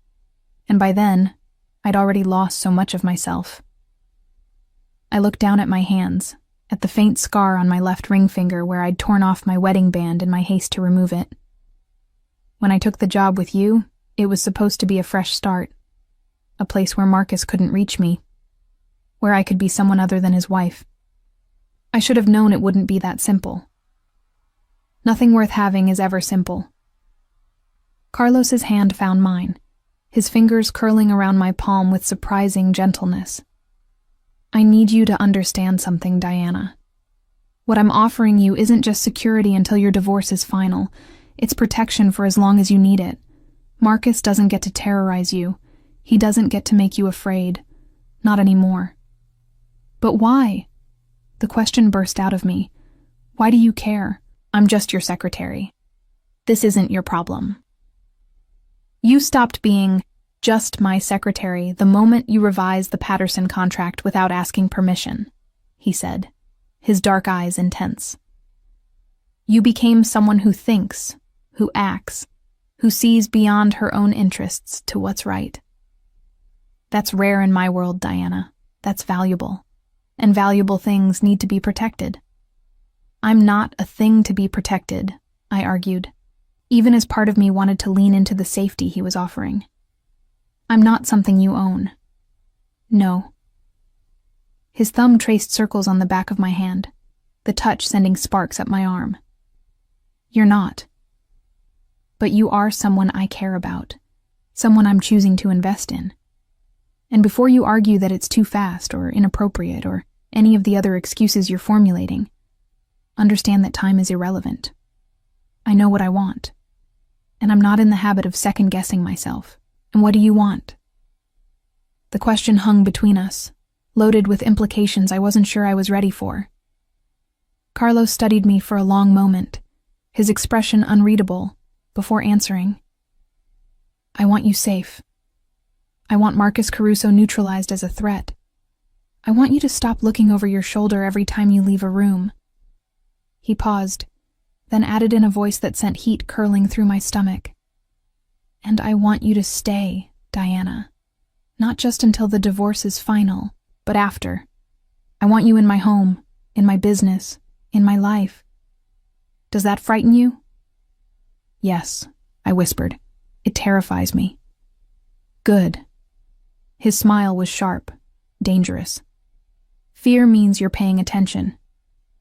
and by then, I'd already lost so much of myself. I looked down at my hands, at the faint scar on my left ring finger where I'd torn off my wedding band in my haste to remove it. When I took the job with you, it was supposed to be a fresh start, a place where Marcus couldn't reach me, where I could be someone other than his wife. I should have known it wouldn't be that simple. Nothing worth having is ever simple. Carlos's hand found mine, his fingers curling around my palm with surprising gentleness. I need you to understand something, Diana. What I'm offering you isn't just security until your divorce is final. It's protection for as long as you need it. Marcus doesn't get to terrorize you. He doesn't get to make you afraid. Not anymore. But why? The question burst out of me. Why do you care? I'm just your secretary. This isn't your problem. You stopped being just my secretary the moment you revised the Patterson contract without asking permission, he said, his dark eyes intense. You became someone who thinks, who acts, who sees beyond her own interests to what's right. That's rare in my world, Diana. That's valuable. And valuable things need to be protected. I'm not a thing to be protected, I argued, even as part of me wanted to lean into the safety he was offering. I'm not something you own. No. His thumb traced circles on the back of my hand, the touch sending sparks up my arm. You're not. But you are someone I care about, someone I'm choosing to invest in. And before you argue that it's too fast or inappropriate or any of the other excuses you're formulating, understand that time is irrelevant. I know what I want, and I'm not in the habit of second-guessing myself. And what do you want? The question hung between us, loaded with implications I wasn't sure I was ready for. Carlos studied me for a long moment, his expression unreadable, before answering. I want you safe. I want Marcus Caruso neutralized as a threat. I want you to stop looking over your shoulder every time you leave a room. He paused, then added in a voice that sent heat curling through my stomach. And I want you to stay, Diana. Not just until the divorce is final, but after. I want you in my home, in my business, in my life. Does that frighten you? Yes, I whispered. It terrifies me. Good. His smile was sharp, dangerous. Fear means you're paying attention.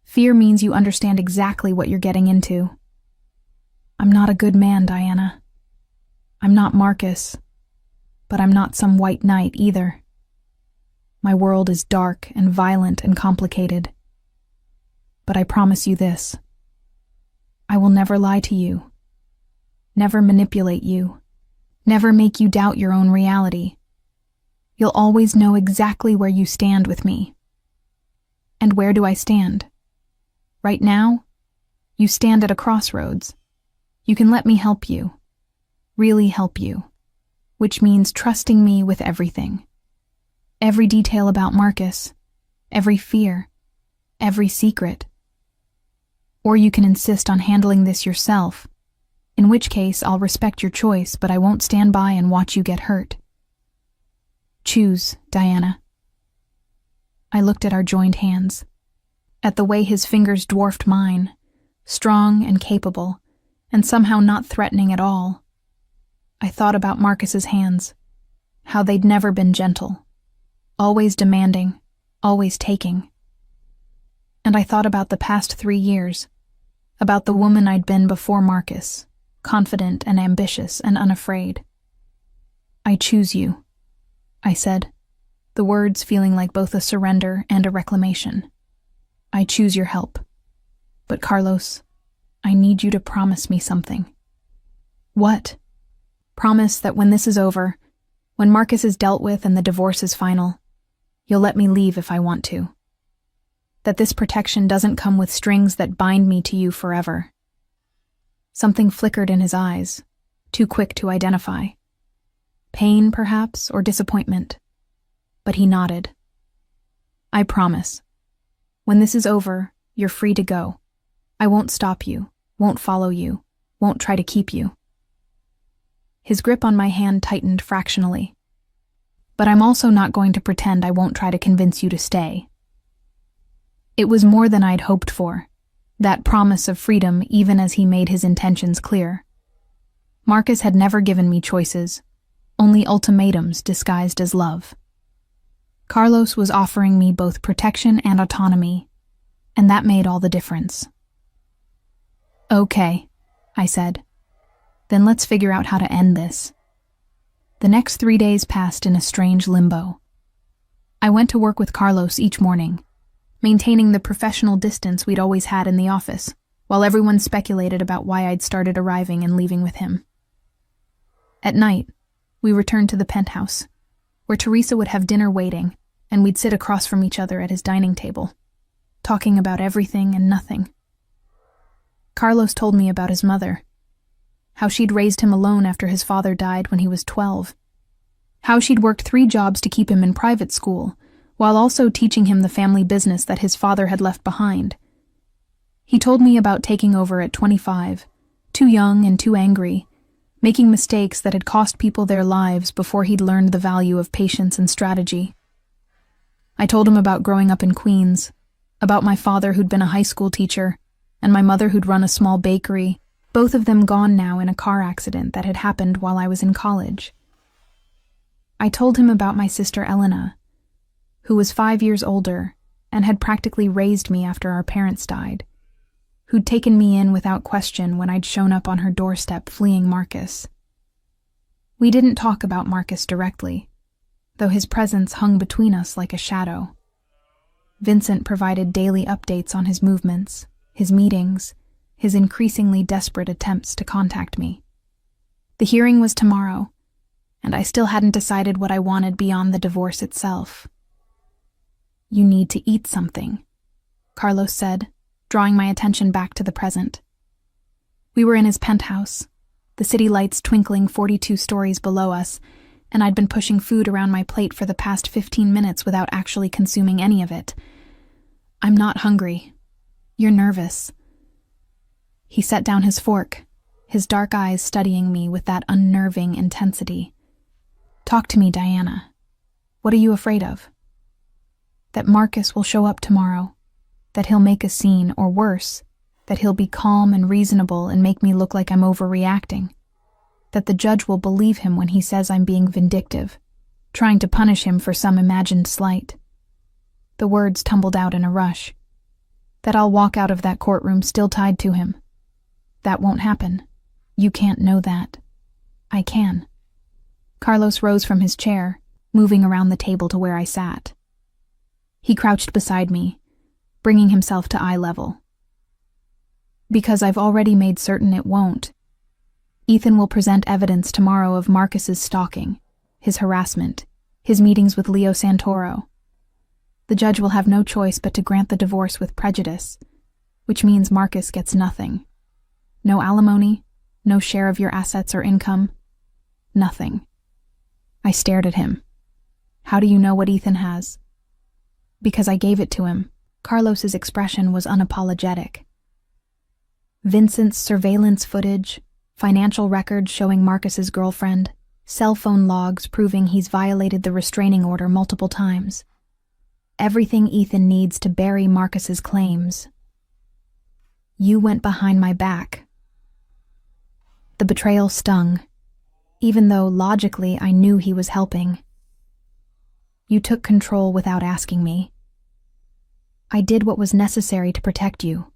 Fear means you understand exactly what you're getting into. I'm not a good man, Diana. I'm not Marcus, but I'm not some white knight either. My world is dark and violent and complicated. But I promise you this. I will never lie to you. Never manipulate you. Never make you doubt your own reality. You'll always know exactly where you stand with me. And where do I stand? Right now, You stand at a crossroads. You can let me help you. Really help you. Which means trusting me with everything. Every detail about Marcus. Every fear. Every secret. Or you can insist on handling this yourself, in which case I'll respect your choice, but I won't stand by and watch you get hurt. Choose, Diana. I looked at our joined hands, at the way his fingers dwarfed mine, strong and capable, and somehow not threatening at all. I thought about Marcus's hands, how they'd never been gentle, always demanding, always taking. And I thought about the past 3 years, about the woman I'd been before Marcus, confident and ambitious and unafraid. I choose you, I said, the words feeling like both a surrender and a reclamation. I choose your help. But Carlos, I need you to promise me something. What? Promise that when this is over, when Marcus is dealt with and the divorce is final, you'll let me leave if I want to. That this protection doesn't come with strings that bind me to you forever. Something flickered in his eyes, too quick to identify. Pain, perhaps, or disappointment. But he nodded. I promise. When this is over, you're free to go. I won't stop you, won't follow you, won't try to keep you. His grip on my hand tightened fractionally. But I'm also not going to pretend I won't try to convince you to stay. It was more than I'd hoped for, that promise of freedom even as he made his intentions clear. Marcus had never given me choices, only ultimatums disguised as love. Carlos was offering me both protection and autonomy, and that made all the difference. Okay, I said. Then let's figure out how to end this. The next 3 days passed in a strange limbo. I went to work with Carlos each morning, maintaining the professional distance we'd always had in the office, while everyone speculated about why I'd started arriving and leaving with him. At night, we returned to the penthouse, where Teresa would have dinner waiting, and we'd sit across from each other at his dining table, talking about everything and nothing. Carlos told me about his mother, how she'd raised him alone after his father died when he was 12, how she'd worked 3 jobs to keep him in private school, while also teaching him the family business that his father had left behind. He told me about taking over at 25, too young and too angry, making mistakes that had cost people their lives before he'd learned the value of patience and strategy. I told him about growing up in Queens, about my father who'd been a high school teacher, and my mother who'd run a small bakery, both of them gone now in a car accident that had happened while I was in college. I told him about my sister Elena, who was 5 years older and had practically raised me after our parents died, who'd taken me in without question when I'd shown up on her doorstep fleeing Marcus. We didn't talk about Marcus directly, though his presence hung between us like a shadow. Vincent provided daily updates on his movements, his meetings, his increasingly desperate attempts to contact me. The hearing was tomorrow, and I still hadn't decided what I wanted beyond the divorce itself. You need to eat something, Carlos said, drawing my attention back to the present. We were in his penthouse, the city lights twinkling 42 stories below us, and I'd been pushing food around my plate for the past 15 minutes without actually consuming any of it. I'm not hungry. You're nervous. He set down his fork, his dark eyes studying me with that unnerving intensity. Talk to me, Diana. What are you afraid of? That Marcus will show up tomorrow, that he'll make a scene, or worse, that he'll be calm and reasonable and make me look like I'm overreacting, that the judge will believe him when he says I'm being vindictive, trying to punish him for some imagined slight. The words tumbled out in a rush. That I'll walk out of that courtroom still tied to him. That won't happen. You can't know that. I can. Carlos rose from his chair, moving around the table to where I sat. He crouched beside me, bringing himself to eye level. Because I've already made certain it won't. Ethan will present evidence tomorrow of Marcus's stalking, his harassment, his meetings with Leo Santoro. The judge will have no choice but to grant the divorce with prejudice, which means Marcus gets nothing. No alimony, no share of your assets or income. Nothing. I stared at him. How do you know what Ethan has? Because I gave it to him. Carlos's expression was unapologetic. Vincent's surveillance footage, financial records showing Marcus's girlfriend, cell phone logs proving he's violated the restraining order multiple times. Everything Ethan needs to bury Marcus's claims. You went behind my back. The betrayal stung, even though logically I knew he was helping. You took control without asking me. I did what was necessary to protect you.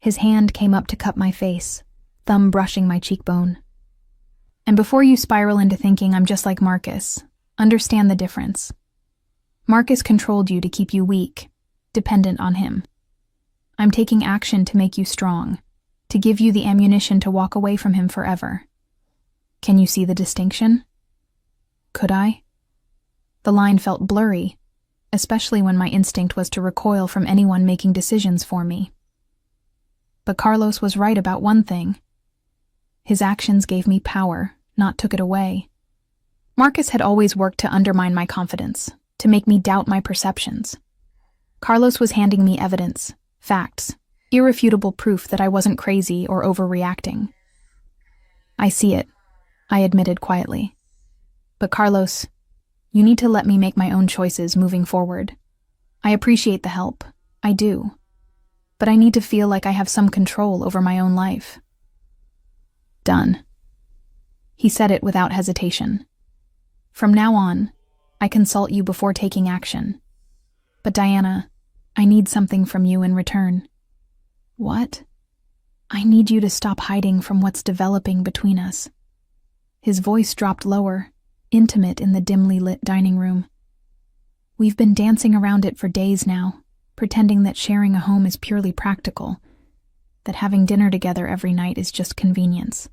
His hand came up to cup my face, thumb brushing my cheekbone. And before you spiral into thinking I'm just like Marcus, understand the difference. Marcus controlled you to keep you weak, dependent on him. I'm taking action to make you strong, to give you the ammunition to walk away from him forever. Can you see the distinction? Could I? The line felt blurry, especially when my instinct was to recoil from anyone making decisions for me. But Carlos was right about one thing. His actions gave me power, not took it away. Marcus had always worked to undermine my confidence, to make me doubt my perceptions. Carlos was handing me evidence, facts, irrefutable proof that I wasn't crazy or overreacting. I see it, I admitted quietly. But Carlos, you need to let me make my own choices moving forward. I appreciate the help, I do. But I need to feel like I have some control over my own life. Done. He said it without hesitation. From now on, I consult you before taking action. But Diana, I need something from you in return. What? I need you to stop hiding from what's developing between us. His voice dropped lower, intimate in the dimly lit dining room. We've been dancing around it for days now, pretending that sharing a home is purely practical, that having dinner together every night is just convenience.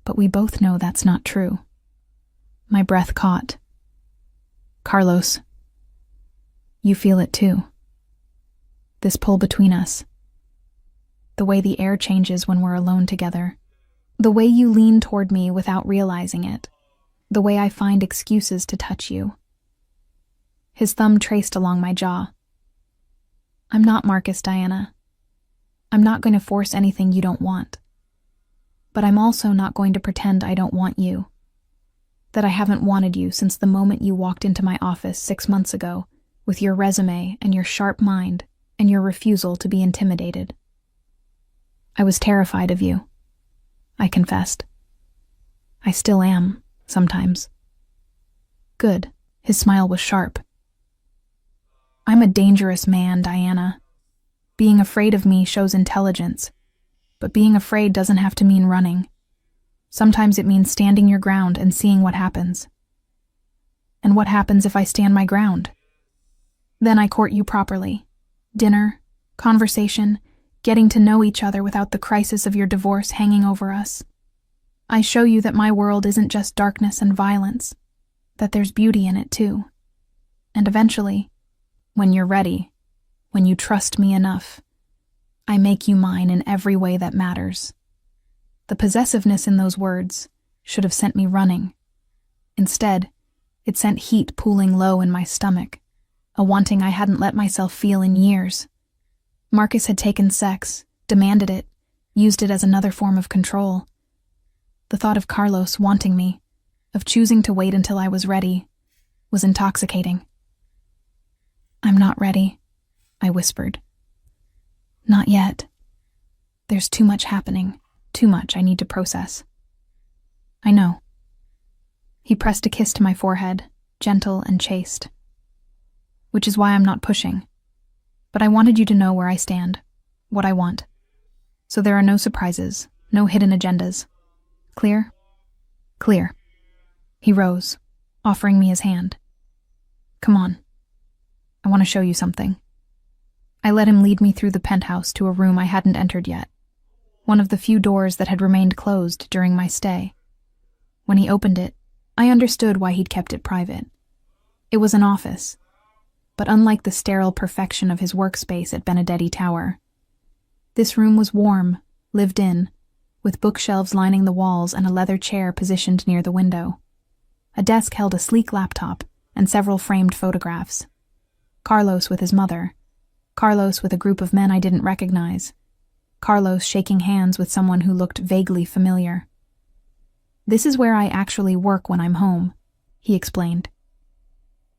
But we both know that's not true. My breath caught. Carlos, you feel it too. This pull between us. The way the air changes when we're alone together. The way you lean toward me without realizing it. The way I find excuses to touch you. His thumb traced along my jaw. I'm not Marcus, Diana. I'm not going to force anything you don't want. But I'm also not going to pretend I don't want you. That I haven't wanted you since the moment you walked into my office 6 months ago, with your resume and your sharp mind and your refusal to be intimidated. I was terrified of you, I confessed. I still am, sometimes. Good. His smile was sharp. I'm a dangerous man, Diana. Being afraid of me shows intelligence, but being afraid doesn't have to mean running. Sometimes it means standing your ground and seeing what happens. And what happens if I stand my ground? Then I court you properly. Dinner, conversation, getting to know each other without the crisis of your divorce hanging over us. I show you that my world isn't just darkness and violence, that there's beauty in it too. And eventually, when you're ready, when you trust me enough, I make you mine in every way that matters. The possessiveness in those words should have sent me running. Instead, it sent heat pooling low in my stomach, a wanting I hadn't let myself feel in years. Marcus had taken sex, demanded it, used it as another form of control. The thought of Carlos wanting me, of choosing to wait until I was ready, was intoxicating. I'm not ready, I whispered. Not yet. There's too much happening, too much I need to process. I know. He pressed a kiss to my forehead, gentle and chaste. Which is why I'm not pushing. But I wanted you to know where I stand, what I want. So there are no surprises, no hidden agendas. Clear? Clear. He rose, offering me his hand. Come on. I want to show you something. I let him lead me through the penthouse to a room I hadn't entered yet, one of the few doors that had remained closed during my stay. When he opened it, I understood why he'd kept it private. It was an office. but unlike the sterile perfection of his workspace at Benedetti Tower. This room was warm, lived in, with bookshelves lining the walls and a leather chair positioned near the window. A desk held a sleek laptop and several framed photographs. Carlos with his mother. Carlos with a group of men I didn't recognize. Carlos shaking hands with someone who looked vaguely familiar. "This is where I actually work when I'm home," he explained.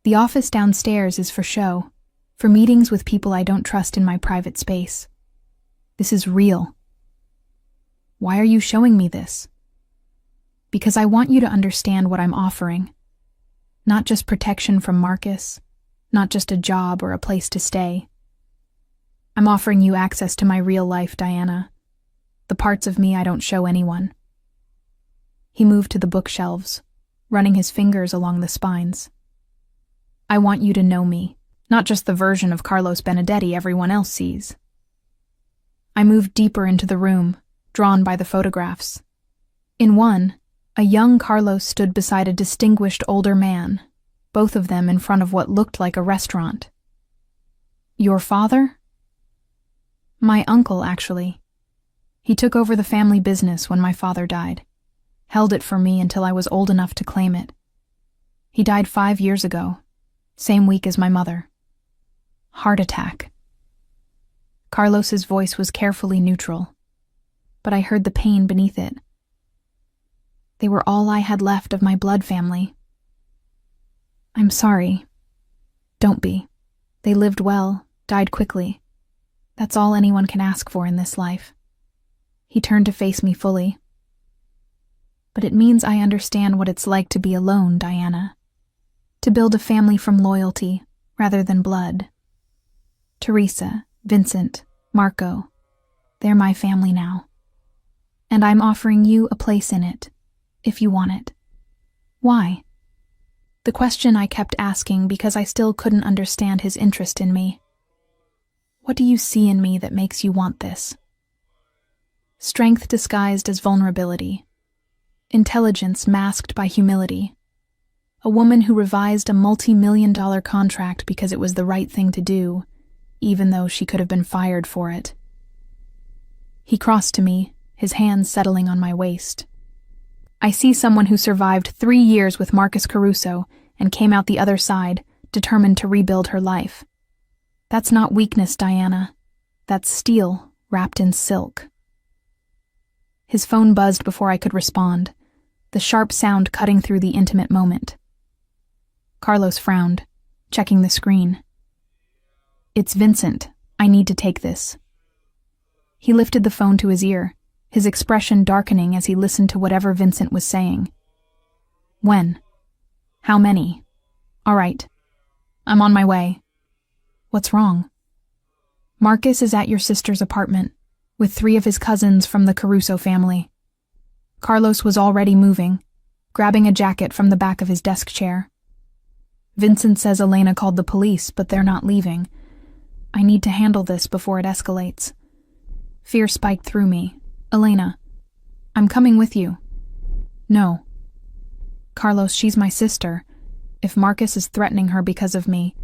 "The office downstairs is for show, for meetings with people I don't trust in my private space. This is real." "Why are you showing me this?" "Because I want you to understand what I'm offering. Not just protection from Marcus, not just a job or a place to stay. I'm offering you access to my real life, Diana, the parts of me I don't show anyone." He moved to the bookshelves, running his fingers along the spines. "I want you to know me, not just the version of Carlos Benedetti everyone else sees." I moved deeper into the room, drawn by the photographs. In one, a young Carlos stood beside a distinguished older man, both of them in front of what looked like a restaurant. "Your father?" "My uncle, actually. He took over the family business when my father died, held it for me until I was old enough to claim it. He died 5 years ago, same week as my mother. Heart attack." Carlos's voice was carefully neutral, but I heard the pain beneath it. "They were all I had left of my blood family." "I'm sorry." "Don't be. They lived well, died quickly. That's all anyone can ask for in this life." He turned to face me fully. "But it means I understand what it's like to be alone, Diana. To build a family from loyalty rather than blood. Teresa, Vincent, Marco, they're my family now. And I'm offering you a place in it, if you want it." "Why?" The question I kept asking because I still couldn't understand his interest in me. "What do you see in me that makes you want this?" Strength disguised as vulnerability. Intelligence masked by humility. A woman who revised a multi-million-dollar contract because it was the right thing to do, even though she could have been fired for it. He crossed to me, his hands settling on my waist. "I see someone who survived 3 years with Marcus Caruso and came out the other side, determined to rebuild her life. That's not weakness, Diana. That's steel wrapped in silk." His phone buzzed before I could respond, the sharp sound cutting through the intimate moment. Carlos frowned, checking the screen. "It's Vincent. I need to take this." He lifted the phone to his ear, his expression darkening as he listened to whatever Vincent was saying. "When? How many? All right. I'm on my way." "What's wrong?" "Marcus is at your sister's apartment, with 3 of his cousins from the Caruso family." Carlos was already moving, grabbing a jacket from the back of his desk chair. "Vincent says Elena called the police, but they're not leaving. I need to handle this before it escalates." Fear spiked through me. "Elena, I'm coming with you." "No." "Carlos, she's my sister. If Marcus is threatening her because of me,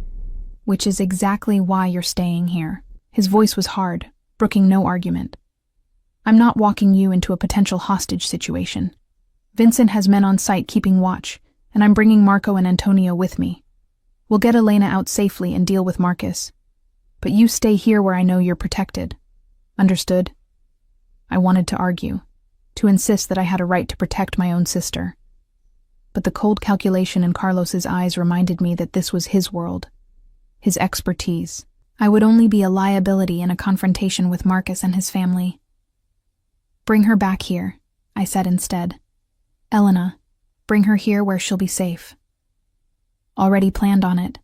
which is exactly why you're staying here." His voice was hard, brooking no argument. "I'm not walking you into a potential hostage situation. Vincent has men on site keeping watch, and I'm bringing Marco and Antonio with me. We'll get Elena out safely and deal with Marcus. But you stay here where I know you're protected. Understood?" I wanted to argue, to insist that I had a right to protect my own sister. But the cold calculation in Carlos's eyes reminded me that this was his world, his expertise. I would only be a liability in a confrontation with Marcus and his family. "Bring her back here," I said instead. "Elena, bring her here where she'll be safe." "Already planned on it."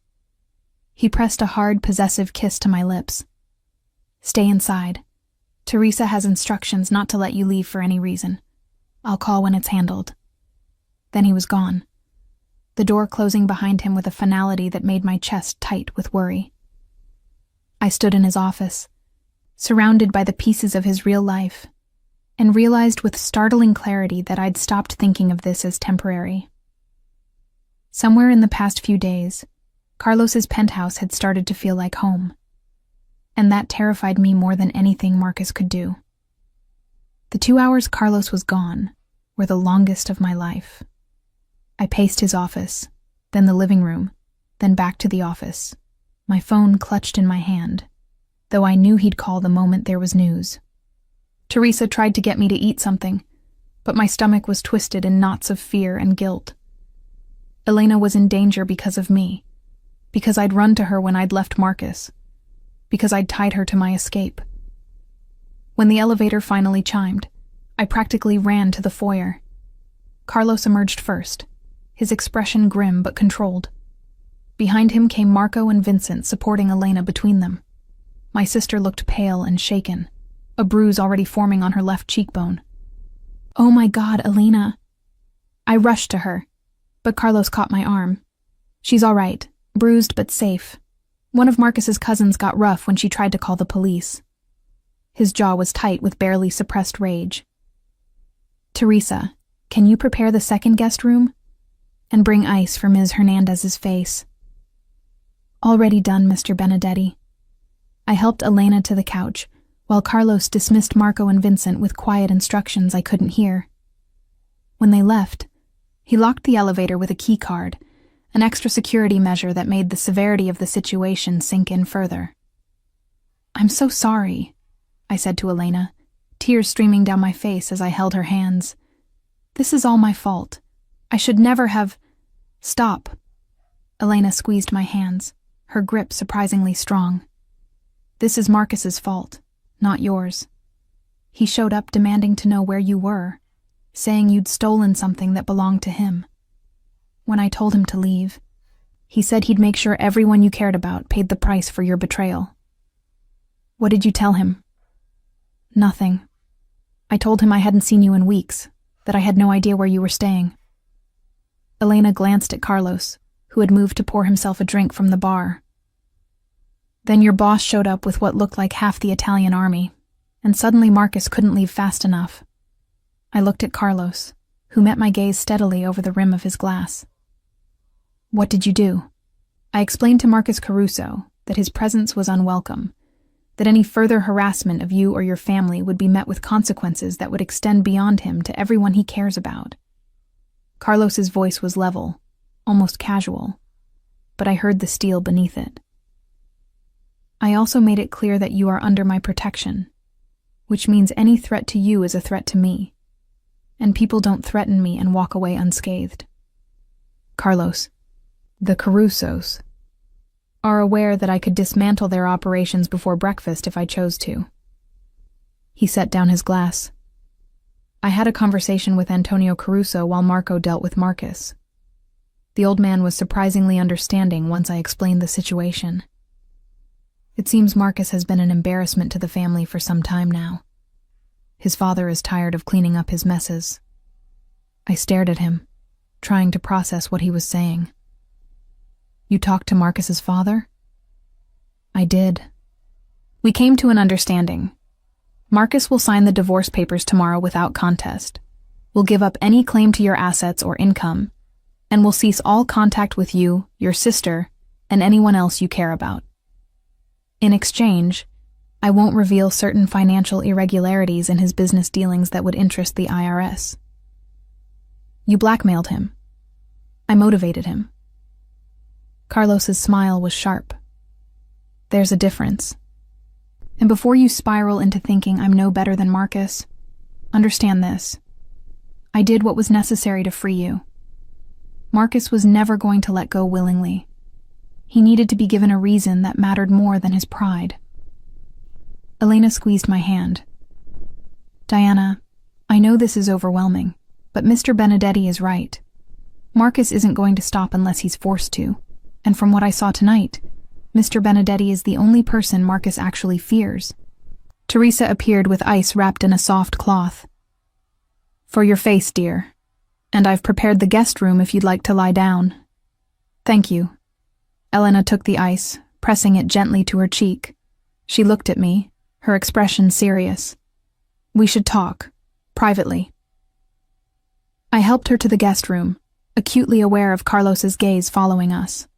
He pressed a hard, possessive kiss to my lips. "Stay inside. Teresa has instructions not to let you leave for any reason. I'll call when it's handled." Then he was gone, the door closing behind him with a finality that made my chest tight with worry. I stood in his office, surrounded by the pieces of his real life, and realized with startling clarity that I'd stopped thinking of this as temporary. Somewhere in the past few days, Carlos's penthouse had started to feel like home, and that terrified me more than anything Marcus could do. The 2 hours Carlos was gone were the longest of my life. I paced his office, then the living room, then back to the office, my phone clutched in my hand, though I knew he'd call the moment there was news. Teresa tried to get me to eat something, but my stomach was twisted in knots of fear and guilt. Elena was in danger because of me, because I'd run to her when I'd left Marcus, because I'd tied her to my escape. When the elevator finally chimed, I practically ran to the foyer. Carlos emerged first, his expression grim but controlled. Behind him came Marco and Vincent, supporting Elena between them. My sister looked pale and shaken, a bruise already forming on her left cheekbone. "Oh my God, Elena." I rushed to her, but Carlos caught my arm. "She's all right, bruised but safe. One of Marcus's cousins got rough when she tried to call the police." His jaw was tight with barely suppressed rage. "Teresa, can you prepare the second guest room? And bring ice for Ms. Hernandez's face." "Already done, Mr. Benedetti." I helped Elena to the couch, while Carlos dismissed Marco and Vincent with quiet instructions I couldn't hear. When they left, he locked the elevator with a key card, an extra security measure that made the severity of the situation sink in further. "I'm so sorry," I said to Elena, tears streaming down my face as I held her hands. "This is all my fault. I should never have—" "Stop." Elena squeezed my hands, her grip surprisingly strong. "This is Marcus's fault, not yours. He showed up demanding to know where you were, saying you'd stolen something that belonged to him. When I told him to leave, he said he'd make sure everyone you cared about paid the price for your betrayal." "What did you tell him?" "Nothing. I told him I hadn't seen you in weeks, that I had no idea where you were staying." Elena glanced at Carlos, who had moved to pour himself a drink from the bar. "Then your boss showed up with what looked like half the Italian army, and suddenly Marcus couldn't leave fast enough." I looked at Carlos, who met my gaze steadily over the rim of his glass. "What did you do?" I explained to Marcus Caruso that his presence was unwelcome, that any further harassment of you or your family would be met with consequences that would extend beyond him to everyone he cares about. Carlos's voice was level, almost casual, but I heard the steel beneath it. "I also made it clear that you are under my protection, which means any threat to you is a threat to me, and people don't threaten me and walk away unscathed. Carlos, the Carusos are aware that I could dismantle their operations before breakfast if I chose to." He set down his glass. "I had a conversation with Antonio Caruso while Marco dealt with Marcus. The old man was surprisingly understanding once I explained the situation. It seems Marcus has been an embarrassment to the family for some time now. His father is tired of cleaning up his messes." I stared at him, trying to process what he was saying. "You talked to Marcus's father?" "I did. We came to an understanding. Marcus will sign the divorce papers tomorrow without contest, will give up any claim to your assets or income, and will cease all contact with you, your sister, and anyone else you care about. In exchange, I won't reveal certain financial irregularities in his business dealings that would interest the IRS. You blackmailed him. I motivated him." Carlos's smile was sharp. "There's a difference. And before you spiral into thinking I'm no better than Marcus, understand this. I did what was necessary to free you. Marcus was never going to let go willingly. He needed to be given a reason that mattered more than his pride." Elena squeezed my hand. "Diana, I know this is overwhelming, but Mr. Benedetti is right. Marcus isn't going to stop unless he's forced to, and from what I saw tonight, Mr. Benedetti is the only person Marcus actually fears." Teresa appeared with ice wrapped in a soft cloth. "For your face, dear. And I've prepared the guest room if you'd like to lie down." "Thank you." Elena took the ice, pressing it gently to her cheek. She looked at me, her expression serious. "We should talk, privately." I helped her to the guest room, acutely aware of Carlos's gaze following us.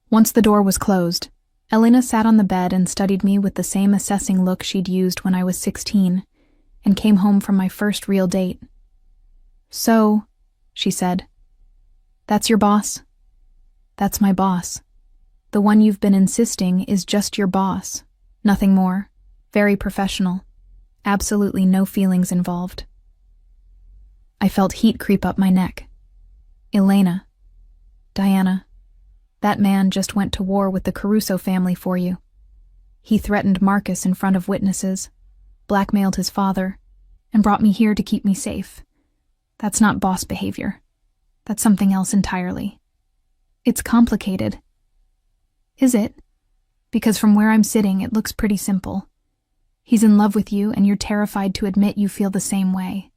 Once the door was closed, Elena sat on the bed and studied me with the same assessing look she'd used when I was 16 and came home from my first real date. "So," she said, "that's your boss?" "That's my boss. The one you've been insisting is just your boss. Nothing more. Very professional. Absolutely no feelings involved." I felt heat creep up my neck. "Elena. Diana. That man just went to war with the Caruso family for you. He threatened Marcus in front of witnesses, blackmailed his father, and brought me here to keep me safe. That's not boss behavior. That's something else entirely. It's complicated." "Is it? Because from where I'm sitting, it looks pretty simple. He's in love with you, and you're terrified to admit you feel the same way."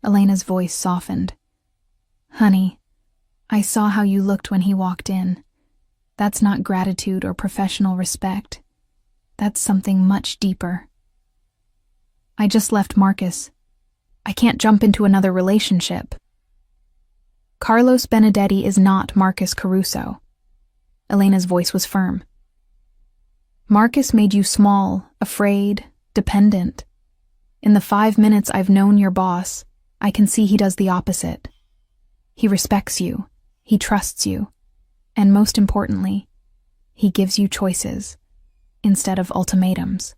Elena's voice softened. "Honey, I saw how you looked when he walked in. That's not gratitude or professional respect. That's something much deeper. I just left Marcus. I can't jump into another relationship." "Carlos Benedetti is not Marcus Caruso." Elena's voice was firm. "Marcus made you small, afraid, dependent. In the 5 minutes I've known your boss, I can see he does the opposite. He respects you, he trusts you, and most importantly, he gives you choices instead of ultimatums.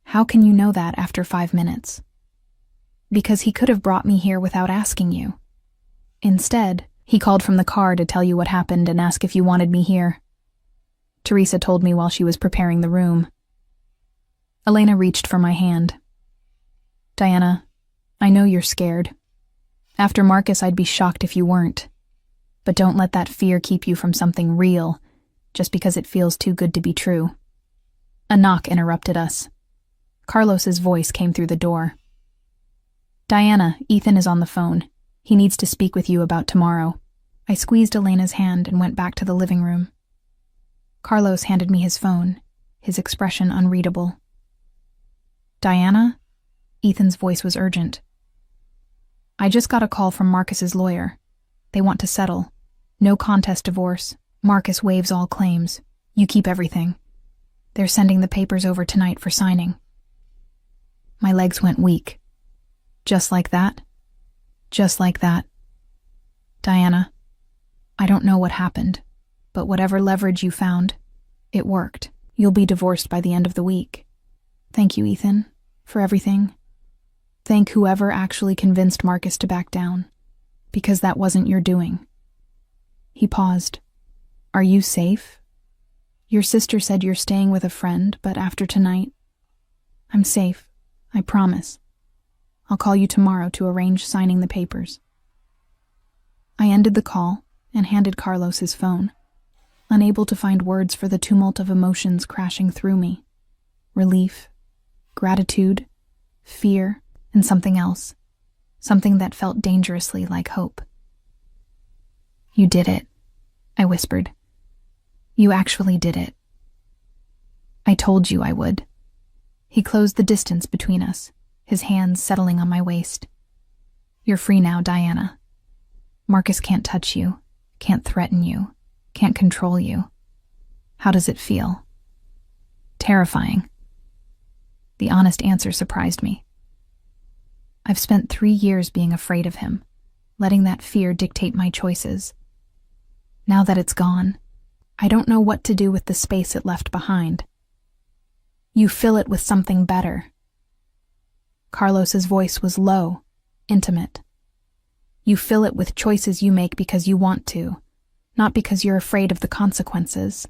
How can you know that after 5 minutes? Because he could have brought me here without asking you. Instead, he called from the car to tell you what happened and ask if you wanted me here. Teresa told me while she was preparing the room." Elena reached for my hand. "Diana, I know you're scared. After Marcus, I'd be shocked if you weren't. But don't let that fear keep you from something real, just because it feels too good to be true." A knock interrupted us. Carlos's voice came through the door. "Diana, Ethan is on the phone. He needs to speak with you about tomorrow." I squeezed Elena's hand and went back to the living room. Carlos handed me his phone, his expression unreadable. "Diana?" Ethan's voice was urgent. "I just got a call from Marcus's lawyer. They want to settle. No contest divorce. Marcus waives all claims. You keep everything. They're sending the papers over tonight for signing." My legs went weak. "Just like that?" "Just like that. Diana, I don't know what happened, but whatever leverage you found, it worked. You'll be divorced by the end of the week. Thank you, Ethan, for everything. Thank whoever actually convinced Marcus to back down, because that wasn't your doing." He paused. "Are you safe? Your sister said you're staying with a friend, but after tonight..." "I'm safe, I promise. I'll call you tomorrow to arrange signing the papers." I ended the call and handed Carlos his phone, unable to find words for the tumult of emotions crashing through me. Relief, gratitude, fear, and something else. Something that felt dangerously like hope. "You did it," I whispered. "You actually did it. I told you I would." He closed the distance between us, his hands settling on my waist. "You're free now, Diana. Marcus can't touch you, can't threaten you, can't control you. How does it feel?" "Terrifying." The honest answer surprised me. I've spent 3 years being afraid of him, letting that fear dictate my choices. Now that it's gone, I don't know what to do with the space it left behind. "You fill it with something better." Carlos's voice was low, intimate. "You fill it with choices you make because you want to, not because you're afraid of the consequences.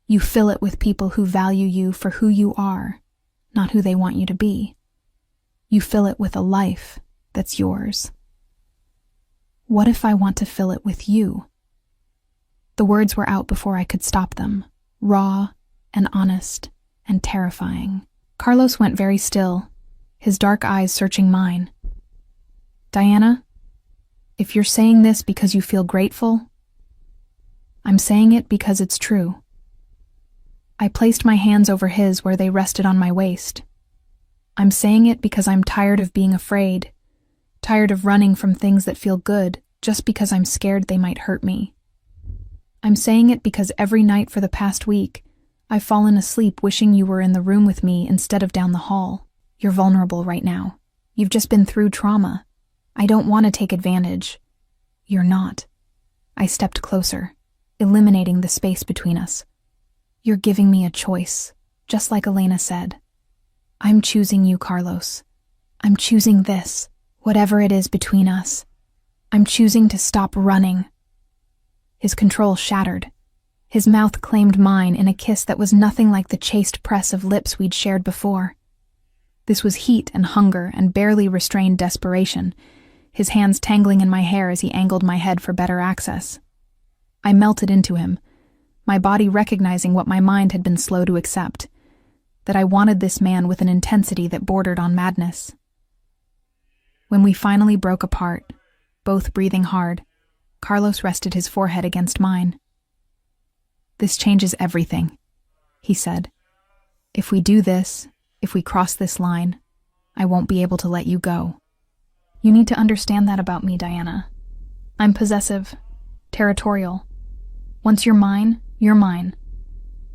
You fill it with people who value you for who you are, not who they want you to be. You fill it with a life that's yours." What if I want to fill it with you? The words were out before I could stop them, raw and honest and terrifying. Carlos went very still, his dark eyes searching mine. "Diana, if you're saying this because you feel grateful, I'm saying it because it's true." I placed my hands over his where they rested on my waist. I'm saying it because I'm tired of being afraid, tired of running from things that feel good just because I'm scared they might hurt me. I'm saying it because every night for the past week, I've fallen asleep wishing you were in the room with me instead of down the hall. You're vulnerable right now. You've just been through trauma. I don't want to take advantage. You're not. I stepped closer, eliminating the space between us. You're giving me a choice, just like Elena said. I'm choosing you, Carlos. I'm choosing this, whatever it is between us. I'm choosing to stop running. His control shattered. His mouth claimed mine in a kiss that was nothing like the chaste press of lips we'd shared before. This was heat and hunger and barely restrained desperation, his hands tangling in my hair as he angled my head for better access. I melted into him, my body recognizing what my mind had been slow to accept, that I wanted this man with an intensity that bordered on madness. When we finally broke apart, both breathing hard, Carlos rested his forehead against mine. "This changes everything," he said. "If we do this, if we cross this line, I won't be able to let you go. You need to understand that about me, Diana. I'm possessive, territorial. Once you're mine, you're mine.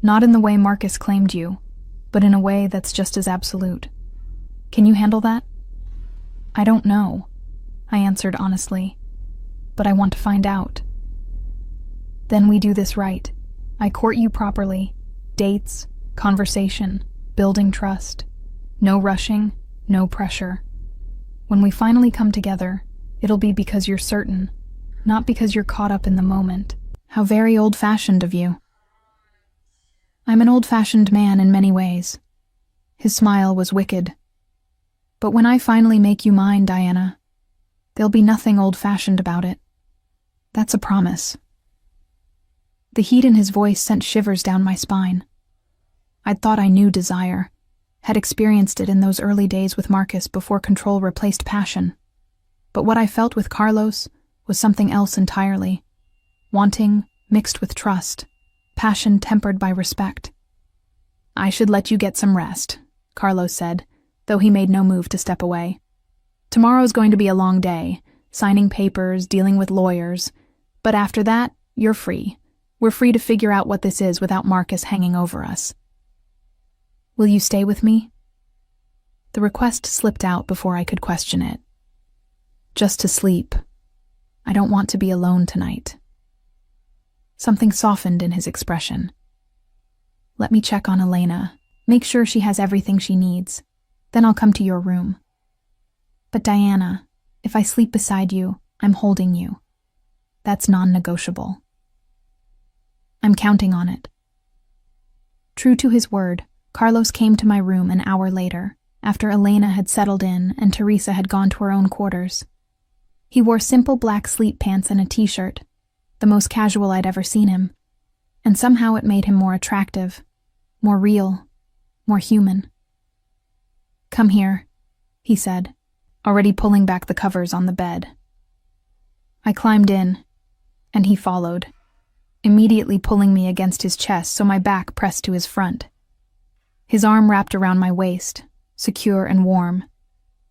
Not in the way Marcus claimed you, but in a way that's just as absolute. Can you handle that?" "I don't know," I answered honestly, "but I want to find out." "Then we do this right. I court you properly. Dates, conversation, building trust. No rushing, no pressure. When we finally come together, it'll be because you're certain, not because you're caught up in the moment." How very old-fashioned of you. I'm an old-fashioned man in many ways. His smile was wicked. But when I finally make you mine, Diana, there'll be nothing old-fashioned about it. That's a promise. The heat in his voice sent shivers down my spine. I'd thought I knew desire, had experienced it in those early days with Marcus before control replaced passion. But what I felt with Carlos was something else entirely. Wanting mixed with trust, passion tempered by respect. "I should let you get some rest," Carlos said, though he made no move to step away. "Tomorrow's going to be a long day, signing papers, dealing with lawyers, but after that, you're free. We're free to figure out what this is without Marcus hanging over us." "Will you stay with me?" The request slipped out before I could question it. "Just to sleep. I don't want to be alone tonight." Something softened in his expression. "Let me check on Elena, make sure she has everything she needs. Then I'll come to your room. But Diana, if I sleep beside you, I'm holding you. That's non-negotiable." "I'm counting on it." True to his word, Carlos came to my room an hour later, after Elena had settled in and Teresa had gone to her own quarters. He wore simple black sleep pants and a t-shirt, the most casual I'd ever seen him, and somehow it made him more attractive, more real, more human. "Come here," he said, already pulling back the covers on the bed. I climbed in, and he followed, immediately pulling me against his chest so my back pressed to his front. His arm wrapped around my waist, secure and warm,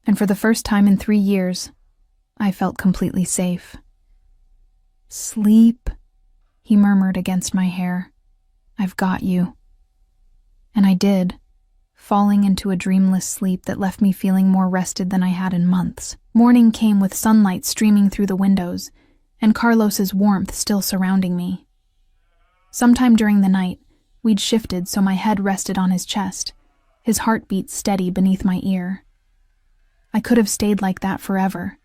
and for the first time in 3 years, I felt completely safe. "Sleep," he murmured against my hair. "I've got you." And I did, falling into a dreamless sleep that left me feeling more rested than I had in months. Morning came with sunlight streaming through the windows, and Carlos's warmth still surrounding me. Sometime during the night, we'd shifted so my head rested on his chest, his heartbeat steady beneath my ear. I could have stayed like that forever,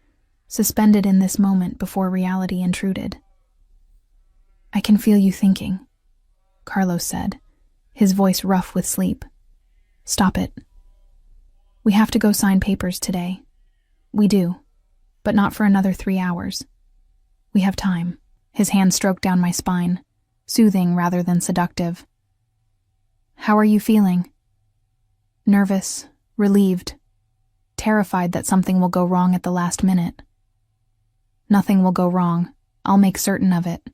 suspended in this moment before reality intruded. "I can feel you thinking," Carlos said, his voice rough with sleep. "Stop it. We have to go sign papers today. We do, but not for another 3 hours. We have time." His hand stroked down my spine, soothing rather than seductive. "How are you feeling?" "Nervous, relieved, terrified that something will go wrong at the last minute." "Nothing will go wrong. I'll make certain of it."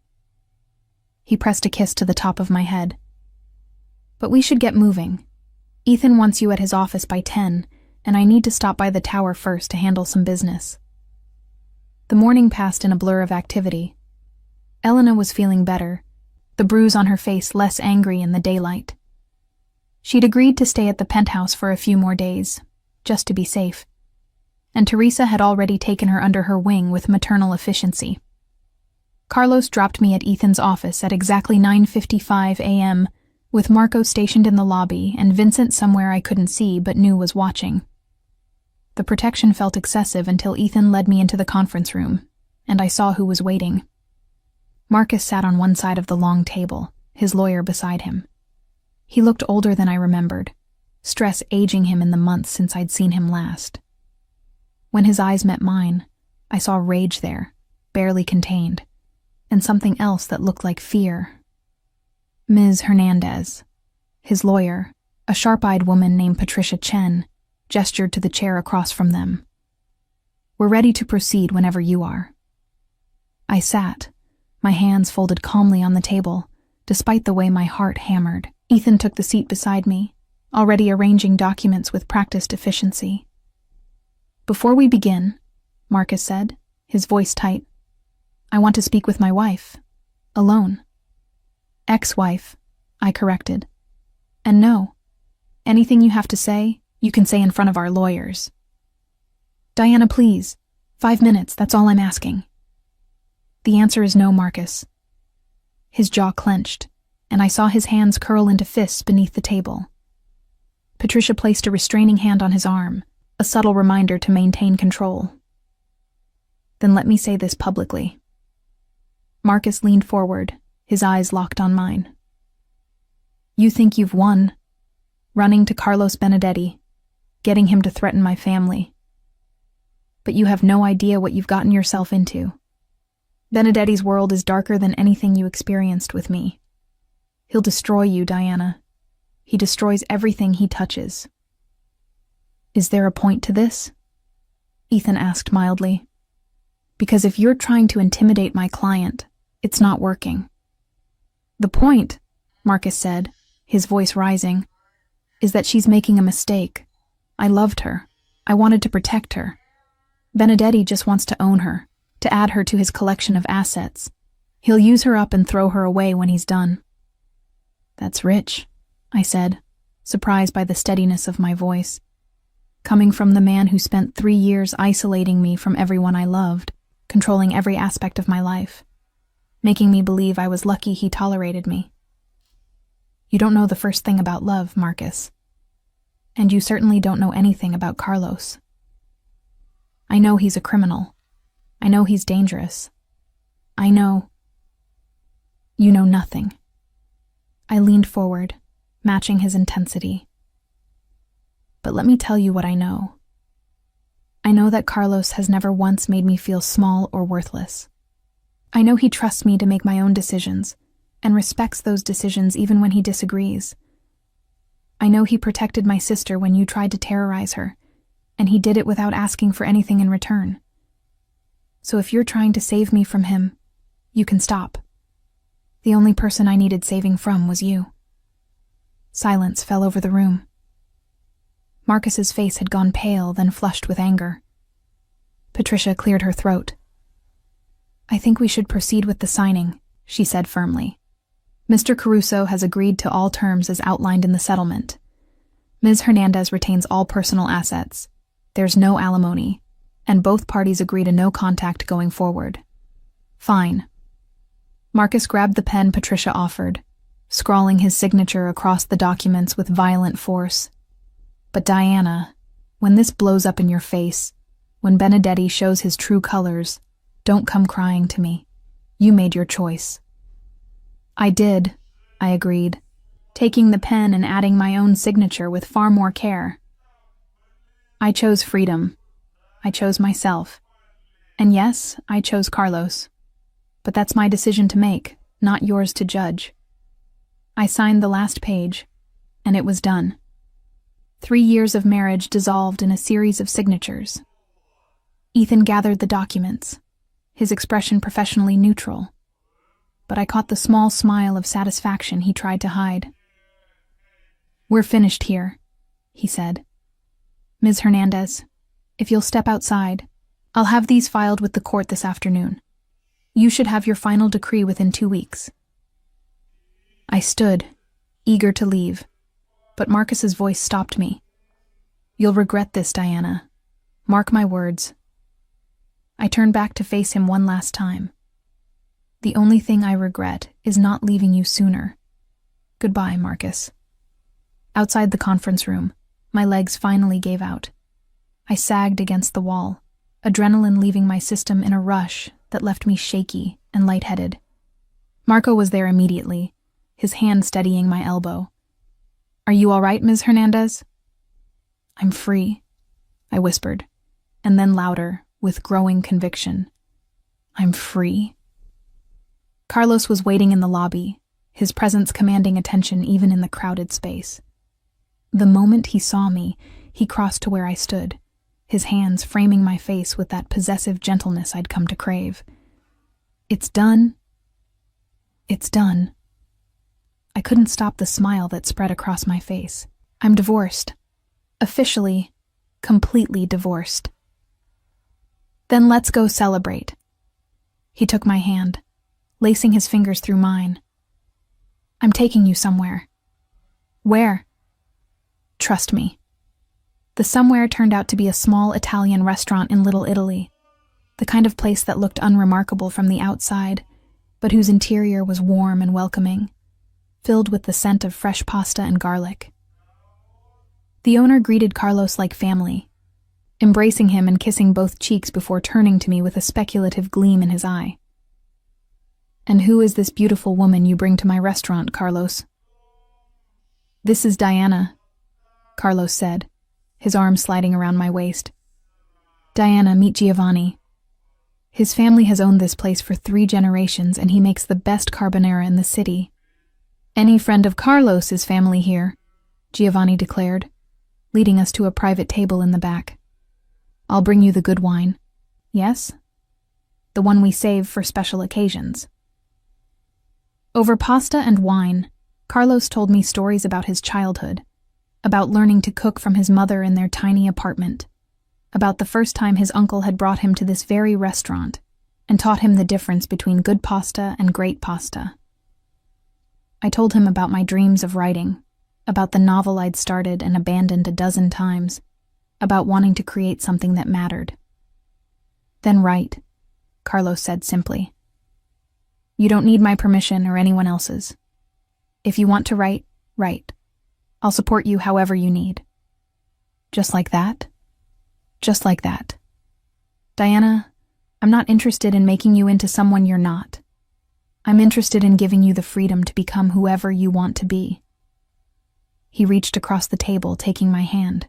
He pressed a kiss to the top of my head. "But we should get moving. Ethan wants you at his office by 10, and I need to stop by the tower first to handle some business." The morning passed in a blur of activity. Elena was feeling better, the bruise on her face less angry in the daylight. She'd agreed to stay at the penthouse for a few more days, just to be safe, and Teresa had already taken her under her wing with maternal efficiency. Carlos dropped me at Ethan's office at exactly 9:55 a.m., with Marco stationed in the lobby and Vincent somewhere I couldn't see but knew was watching. The protection felt excessive until Ethan led me into the conference room, and I saw who was waiting. Marcus sat on one side of the long table, his lawyer beside him. He looked older than I remembered, stress aging him in the months since I'd seen him last. When his eyes met mine, I saw rage there, barely contained, and something else that looked like fear. Ms. Hernandez, his lawyer, a sharp-eyed woman named Patricia Chen, gestured to the chair across from them. "We're ready to proceed whenever you are." I sat, my hands folded calmly on the table, despite the way my heart hammered. Ethan took the seat beside me, already arranging documents with practiced efficiency. "Before we begin," Marcus said, his voice tight, "I want to speak with my wife. Alone." "Ex-wife," I corrected. "And no, anything you have to say, you can say in front of our lawyers." "Diana, please. 5 minutes, that's all I'm asking." "The answer is no, Marcus." His jaw clenched, and I saw his hands curl into fists beneath the table. Patricia placed a restraining hand on his arm, a subtle reminder to maintain control. "Then let me say this publicly." Marcus leaned forward, his eyes locked on mine. "You think you've won, running to Carlos Benedetti, getting him to threaten my family. But you have no idea what you've gotten yourself into. Benedetti's world is darker than anything you experienced with me. He'll destroy you, Diana. He destroys everything he touches." "Is there a point to this?" Ethan asked mildly. "Because if you're trying to intimidate my client, it's not working." "The point," Marcus said, his voice rising, "is that she's making a mistake. I loved her. I wanted to protect her. Benedetti just wants to own her, to add her to his collection of assets. He'll use her up and throw her away when he's done." "That's rich," I said, surprised by the steadiness of my voice. Coming from the man who spent 3 years isolating me from everyone I loved, controlling every aspect of my life, making me believe I was lucky he tolerated me. "You don't know the first thing about love, Marcus. And you certainly don't know anything about Carlos. I know he's a criminal. I know he's dangerous. I know—" "You know nothing." I leaned forward, matching his intensity. "But let me tell you what I know. I know that Carlos has never once made me feel small or worthless. I know he trusts me to make my own decisions, and respects those decisions even when he disagrees. I know he protected my sister when you tried to terrorize her, and he did it without asking for anything in return. So if you're trying to save me from him, you can stop. The only person I needed saving from was you." Silence fell over the room. Marcus's face had gone pale, then flushed with anger. Patricia cleared her throat. "I think we should proceed with the signing," she said firmly. "Mr. Caruso has agreed to all terms as outlined in the settlement. Ms. Hernandez retains all personal assets. There's no alimony, and both parties agree to no contact going forward." "Fine." Marcus grabbed the pen Patricia offered, scrawling his signature across the documents with violent force. "But Diana, when this blows up in your face, when Benedetti shows his true colors, don't come crying to me. You made your choice." "I did," I agreed, taking the pen and adding my own signature with far more care. "I chose freedom. I chose myself. And yes, I chose Carlos. But that's my decision to make, not yours to judge." I signed the last page, and it was done. 3 years of marriage dissolved in a series of signatures. Ethan gathered the documents, his expression professionally neutral, but I caught the small smile of satisfaction he tried to hide. "We're finished here," he said. "Ms. Hernandez, if you'll step outside, I'll have these filed with the court this afternoon. You should have your final decree within 2 weeks." I stood, eager to leave, but Marcus's voice stopped me. You'll regret this, Diana. Mark my words. I turned back to face him one last time. The only thing I regret is not leaving you sooner. Goodbye, Marcus. Outside the conference room, my legs finally gave out. I sagged against the wall, adrenaline leaving my system in a rush that left me shaky and lightheaded. Marco was there immediately, his hand steadying my elbow. Are you all right, Ms. Hernandez? I'm free, I whispered, and then louder, with growing conviction. I'm free. Carlos was waiting in the lobby, his presence commanding attention even in the crowded space. The moment he saw me, he crossed to where I stood, his hands framing my face with that possessive gentleness I'd come to crave. It's done. It's done. I couldn't stop the smile that spread across my face. I'm divorced. Officially, completely divorced. Then let's go celebrate. He took my hand, lacing his fingers through mine. I'm taking you somewhere. Where? Trust me. The somewhere turned out to be a small Italian restaurant in Little Italy, the kind of place that looked unremarkable from the outside, but whose interior was warm and welcoming, filled with the scent of fresh pasta and garlic. The owner greeted Carlos like family, embracing him and kissing both cheeks before turning to me with a speculative gleam in his eye. And who is this beautiful woman you bring to my restaurant, Carlos? This is Diana, Carlos said, his arm sliding around my waist. Diana, meet Giovanni. His family has owned this place for 3 generations and he makes the best carbonara in the city. Any friend of Carlos is family here, Giovanni declared, leading us to a private table in the back. I'll bring you the good wine. Yes? The one we save for special occasions. Over pasta and wine, Carlos told me stories about his childhood, about learning to cook from his mother in their tiny apartment, about the first time his uncle had brought him to this very restaurant and taught him the difference between good pasta and great pasta. I told him about my dreams of writing, about the novel I'd started and abandoned a dozen times, about wanting to create something that mattered. Then write, Carlos said simply. You don't need my permission or anyone else's. If you want to write, write. I'll support you however you need. Just like that? Just like that. Diana, I'm not interested in making you into someone you're not. I'm interested in giving you the freedom to become whoever you want to be. He reached across the table, taking my hand.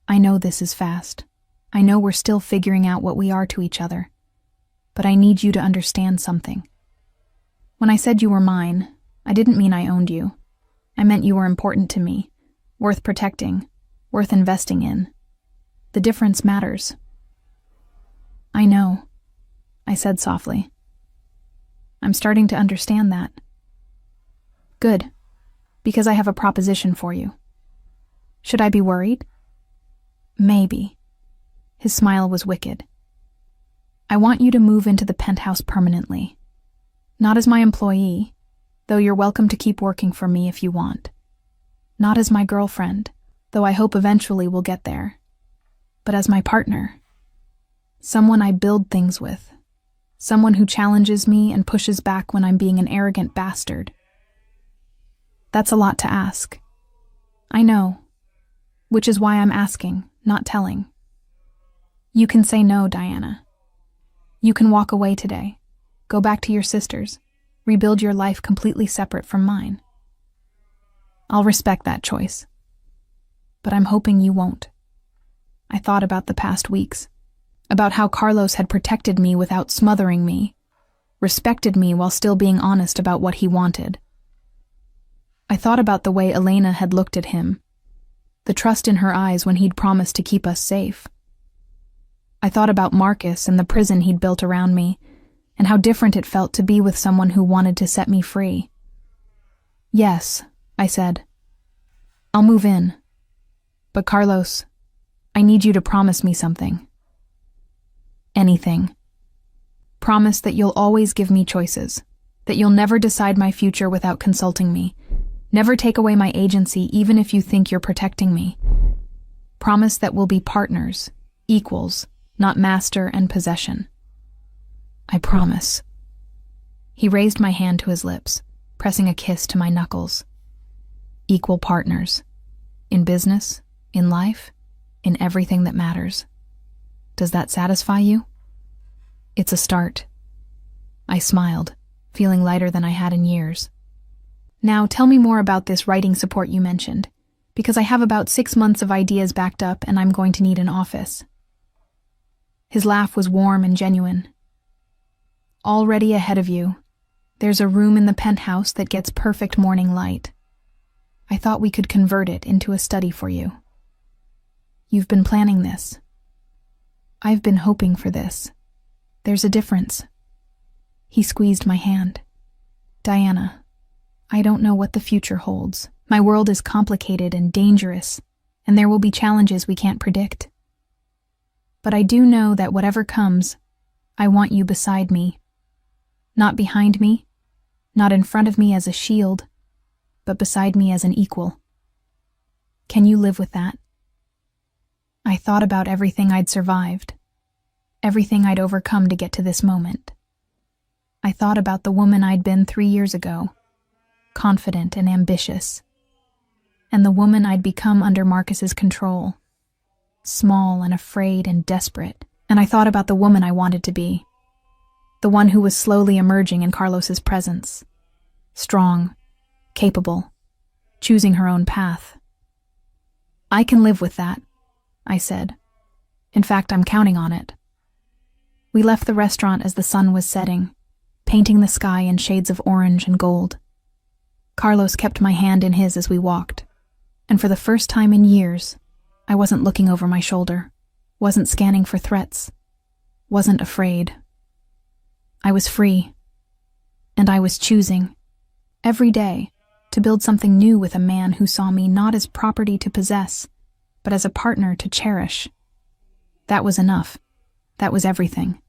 I know this is fast. I know we're still figuring out what we are to each other. But I need you to understand something. When I said you were mine, I didn't mean I owned you. I meant you were important to me, worth protecting, worth investing in. The difference matters. I know, I said softly. I'm starting to understand that. Good, because I have a proposition for you. Should I be worried? Maybe. His smile was wicked. I want you to move into the penthouse permanently. Not as my employee, though you're welcome to keep working for me if you want. Not as my girlfriend, though I hope eventually we'll get there. But as my partner. Someone I build things with. Someone who challenges me and pushes back when I'm being an arrogant bastard. That's a lot to ask. I know, which is why I'm asking, not telling. You can say no, Diana. You can walk away today, go back to your sisters, rebuild your life completely separate from mine. I'll respect that choice. But I'm hoping you won't. I thought about the past weeks, about how Carlos had protected me without smothering me, respected me while still being honest about what he wanted. I thought about the way Elena had looked at him, the trust in her eyes when he'd promised to keep us safe. I thought about Marcus and the prison he'd built around me, and how different it felt to be with someone who wanted to set me free. Yes, I said. I'll move in. But Carlos, I need you to promise me something. Anything. Promise that you'll always give me choices, that you'll never decide my future without consulting me. Never take away my agency even if you think you're protecting me. Promise that we'll be partners, equals, not master and possession. I promise. He raised my hand to his lips, pressing a kiss to my knuckles. Equal partners. In business, in life, in everything that matters. Does that satisfy you? It's a start. I smiled, feeling lighter than I had in years. Now tell me more about this writing support you mentioned, because I have about 6 months of ideas backed up and I'm going to need an office. His laugh was warm and genuine. Already ahead of you, there's a room in the penthouse that gets perfect morning light. I thought we could convert it into a study for you. You've been planning this. I've been hoping for this. There's a difference. He squeezed my hand. Diana, I don't know what the future holds. My world is complicated and dangerous, and there will be challenges we can't predict. But I do know that whatever comes, I want you beside me. Not behind me, not in front of me as a shield, but beside me as an equal. Can you live with that? I thought about everything I'd survived, everything I'd overcome to get to this moment. I thought about the woman I'd been 3 years ago, confident and ambitious, and the woman I'd become under Marcus's control, small and afraid and desperate. And I thought about the woman I wanted to be, the one who was slowly emerging in Carlos's presence, strong, capable, choosing her own path. I can live with that, I said. In fact, I'm counting on it. We left the restaurant as the sun was setting, painting the sky in shades of orange and gold. Carlos kept my hand in his as we walked, and for the first time in years, I wasn't looking over my shoulder, wasn't scanning for threats, wasn't afraid. I was free, and I was choosing, every day, to build something new with a man who saw me not as property to possess, but as a partner to cherish. That was enough. That was everything.